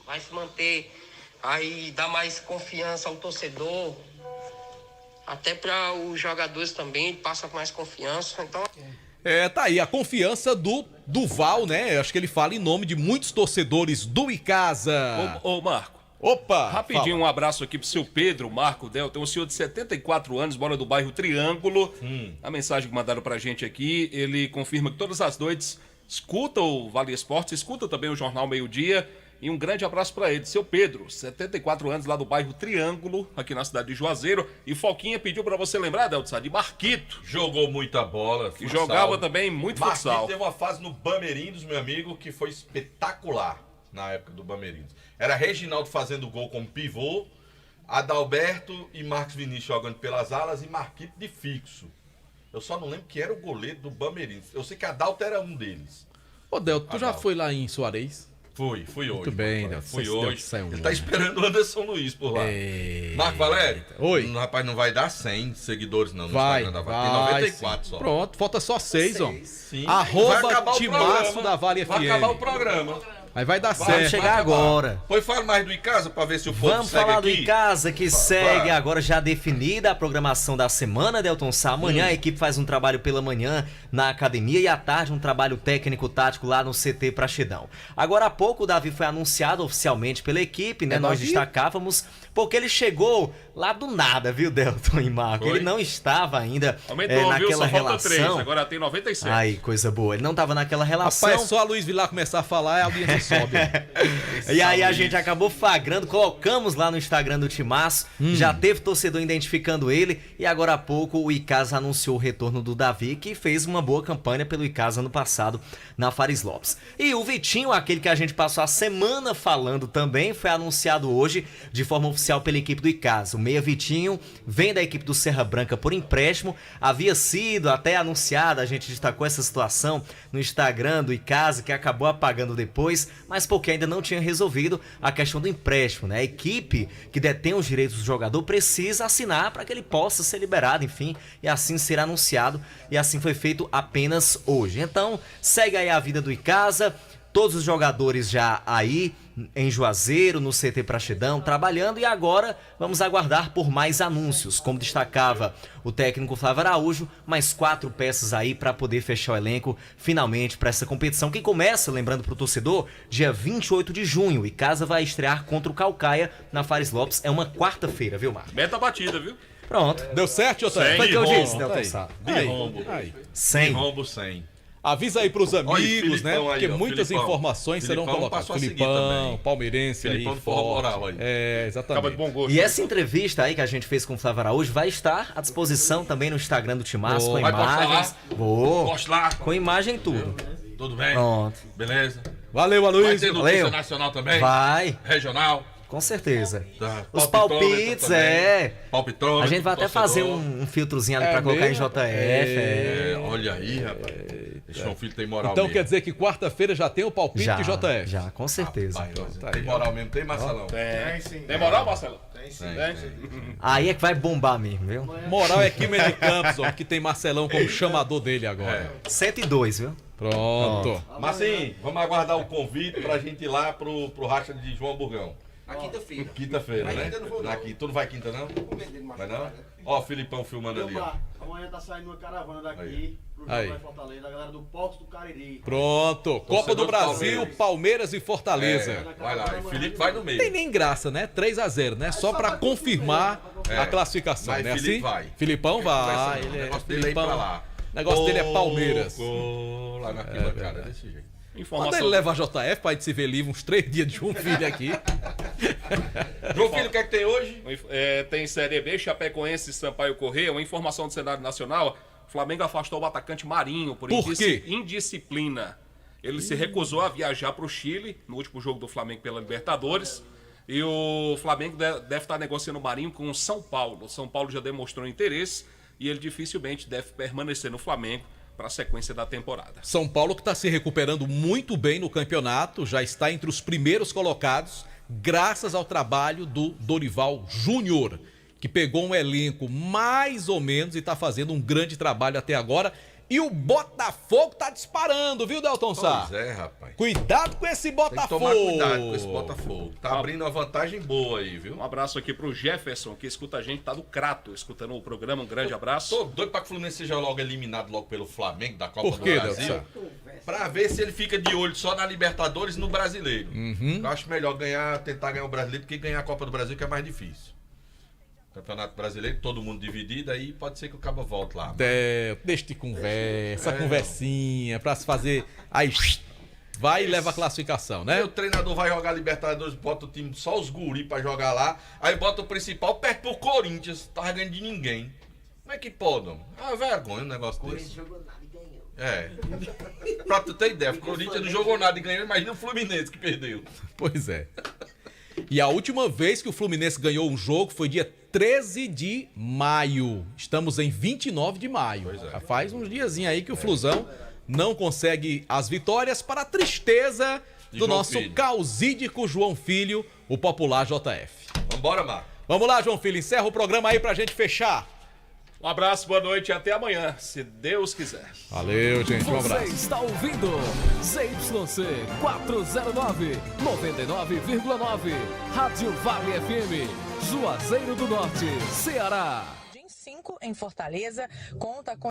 vai se manter aí, dar mais confiança ao torcedor, até para os jogadores também, passa mais confiança. Então... Tá aí a confiança do Val, né? Acho que ele fala em nome de muitos torcedores do Icasa. Ô Marco. Opa! Rapidinho, fala. um abraço aqui pro seu Pedro, Marco Delton, um senhor de 74 anos, mora do bairro Triângulo. A mensagem que mandaram pra gente aqui, ele confirma que todas as noites escuta o Vale Esportes, escuta também o Jornal Meio Dia. E um grande abraço pra ele, seu Pedro, 74 anos, lá do bairro Triângulo, aqui na cidade de Juazeiro. E Foquinha pediu pra você lembrar, Delton, de Marquito. Jogou muita bola. Que jogava também muito futsal. Marquito teve uma fase no Bamerindos, meu amigo, que foi espetacular na época do Bamerindos. Era Reginaldo fazendo gol como pivô, Adalberto e Marcos Vinícius jogando pelas alas e Marquito de fixo. Eu só não lembro que era o goleiro do Bamerindos. Eu sei que Adalto era um deles. Ô, Delton, tu já foi lá em Soares? Fui hoje. Muito bem, Delton. Fui hoje. Ele tá esperando o Anderson Luiz por lá. Marco Valério? Oi. Rapaz, não vai dar 100 seguidores não no Vai, Instagram da vai. Vale. Tem 94 só. Pronto, falta só 6, ó. Sim. Arroba Timaço da Vale FM. Vai acabar o programa. Aí vai dar certo. Vamos chegar agora. Pois fala mais do Icasa pra ver se o povo Vamos segue falar aqui. do Icasa, que segue agora já definida a programação da semana, Delton Sá. Amanhã a equipe faz um trabalho pela manhã na academia e à tarde um trabalho técnico-tático lá no CT Praxedão. Agora há pouco o Davi foi anunciado oficialmente pela equipe, né? Nós destacávamos, porque ele chegou lá do nada, viu, Delton e Marco? Foi? Ele não estava ainda Aumentou, naquela viu? Só falta relação. 3, agora tem 97. Ai, coisa boa. Ele não estava naquela relação. Rapaz, só a Luiz Vilar começar a falar, a audiência sobe. E aí a gente acabou flagrando, colocamos lá no Instagram do Timaço, já teve torcedor identificando ele, e agora há pouco o Icasa anunciou o retorno do Davi, que fez uma boa campanha pelo Icasa ano passado na Fares Lopes. E o Vitinho, aquele que a gente passou a semana falando também, foi anunciado hoje de forma oficial pela equipe do Icasa. O meia Vitinho vem da equipe do Serra Branca por empréstimo, havia sido até anunciado, a gente destacou essa situação no Instagram do Icasa, que acabou apagando depois, mas porque ainda não tinha resolvido a questão do empréstimo, né? A equipe que detém os direitos do jogador precisa assinar para que ele possa ser liberado, enfim, e assim ser anunciado, e assim foi feito apenas hoje. Então, segue aí a vida do Icasa, Todos os jogadores já aí em Juazeiro, no CT Praxedão, trabalhando, e agora vamos aguardar por mais anúncios. Como destacava o técnico Flávio Araújo, mais 4 peças aí para poder fechar o elenco finalmente para essa competição, que começa, lembrando para o torcedor, dia 28 de junho, e casa vai estrear contra o Calcaia na Fares Lopes. É uma quarta-feira, viu, Marcos? Meta batida, viu? Pronto. Deu certo, Jota? Foi o que eu disse, Delton Sá. De rombo. 100. De rombo 100. Avisa aí pros amigos, Filipão né? Aí, porque muitas Filipão. informações serão colocadas. Filipão, palmeirense Filipão aí, forró forte. moral aí. Exatamente. De bom gosto. E essa entrevista aí que a gente fez com o Flávio Araújo vai estar à disposição também no Instagram do Timaço, com Vai postar imagens. lá? Vou. Poste lá. Com imagem e tudo. Tudo bem? Pronto. Beleza. Valeu, Aloysio. Vai ter notícia Valeu. nacional também? Vai. Regional? Com certeza. Tá. Os palpites, Palpitômetro. A gente vai até torcedor. fazer um filtrozinho ali pra colocar em JF. Olha aí, rapaz. Esse João Filho tem moral Então mesmo. quer dizer que quarta-feira já tem o palpite Já, de JF? já, com certeza. Rapaz, tem moral mesmo, tem, Marcelão? Tem sim. Tem moral, Marcelo? Tem sim. Aí é que vai bombar mesmo, viu? Moral é Quilmes de Campos, ó, que tem Marcelão como chamador dele agora. 102, viu? Pronto. Mas sim, vamos aguardar o convite pra gente ir lá pro racha de João Burgão. Na quinta-feira. Quinta-feira, Mas né? ainda não vou, não. Tu não vai quinta, não? Vai não? Ó, o Filipão filmando ali, ó. Amanhã tá saindo uma caravana daqui pro jogo Aí. lá em Fortaleza, a galera do Porto do Cariri. Pronto. Copa do do Brasil, Palmeiras e Fortaleza. Vai lá, e Felipe vai no meio. Tem nem graça, né? 3-0, né? Só pra confirmar a classificação, Mas né? Felipe assim? vai. Filipão vai. O negócio dele é ir pra lá. O negócio dele é Palmeiras. Lá na arquibancada, desse jeito. Quando ele leva a JF pra gente se ver livre uns 3 dias de João Filho aqui. João Filho, o que é que tem hoje? Tem Série B, Chapecoense e Sampaio Corrêa. Uma informação do cenário nacional: o Flamengo afastou o atacante Marinho por quê? indisciplina. Ele se recusou a viajar para o Chile no último jogo do Flamengo pela Libertadores. E o Flamengo deve estar negociando o Marinho com o São Paulo. O São Paulo já demonstrou interesse e ele dificilmente deve permanecer no Flamengo para a sequência da temporada. São Paulo que está se recuperando muito bem no campeonato, já está entre os primeiros colocados, graças ao trabalho do Dorival Júnior, que pegou um elenco mais ou menos e está fazendo um grande trabalho até agora. E o Botafogo tá disparando, viu, Delton Sá? Pois é, rapaz. Cuidado com esse Botafogo. Tem que tomar cuidado com esse Botafogo. Tá abrindo uma vantagem boa aí, viu? Um abraço aqui pro Jefferson, que escuta a gente, tá do Crato, escutando o programa. Um grande abraço. Tô doido pra que o Fluminense seja logo eliminado logo pelo Flamengo da Copa Por quê, do Brasil. Delson? Pra ver se ele fica de olho só na Libertadores e no Brasileiro. Uhum. Eu acho melhor tentar ganhar o Brasileiro do que ganhar a Copa do Brasil, que é mais difícil. Campeonato Brasileiro, todo mundo dividido, aí pode ser que o cabo volte lá. Deixa de conversa, conversinha, pra se fazer. Aí vai e leva a classificação, né? Aí o treinador vai jogar Libertadores, bota o time, só os guri pra jogar lá, aí bota o principal, perde pro Corinthians, tá ganhando de ninguém. Como é que pode? Ah, vergonha um negócio desse. Jogou nada e ganhou. Pra tu ter ideia, o Corinthians não jogou nada e ganhou, imagina o Fluminense que perdeu. Pois é. E a última vez que o Fluminense ganhou um jogo foi dia 13 de maio. Estamos em 29 de maio. Já faz uns diazinhos aí que o Flusão não consegue as vitórias, para a tristeza do João nosso Filho. causídico João Filho, o popular JF. Vambora, Marco. Vamos lá, João Filho, encerra o programa aí pra gente fechar. Um abraço, boa noite e até amanhã, se Deus quiser. Valeu, gente, um abraço. Você está ouvindo ZYC 409, 99,9. Rádio Vale FM, Juazeiro do Norte, Ceará. 5 em Fortaleza, conta com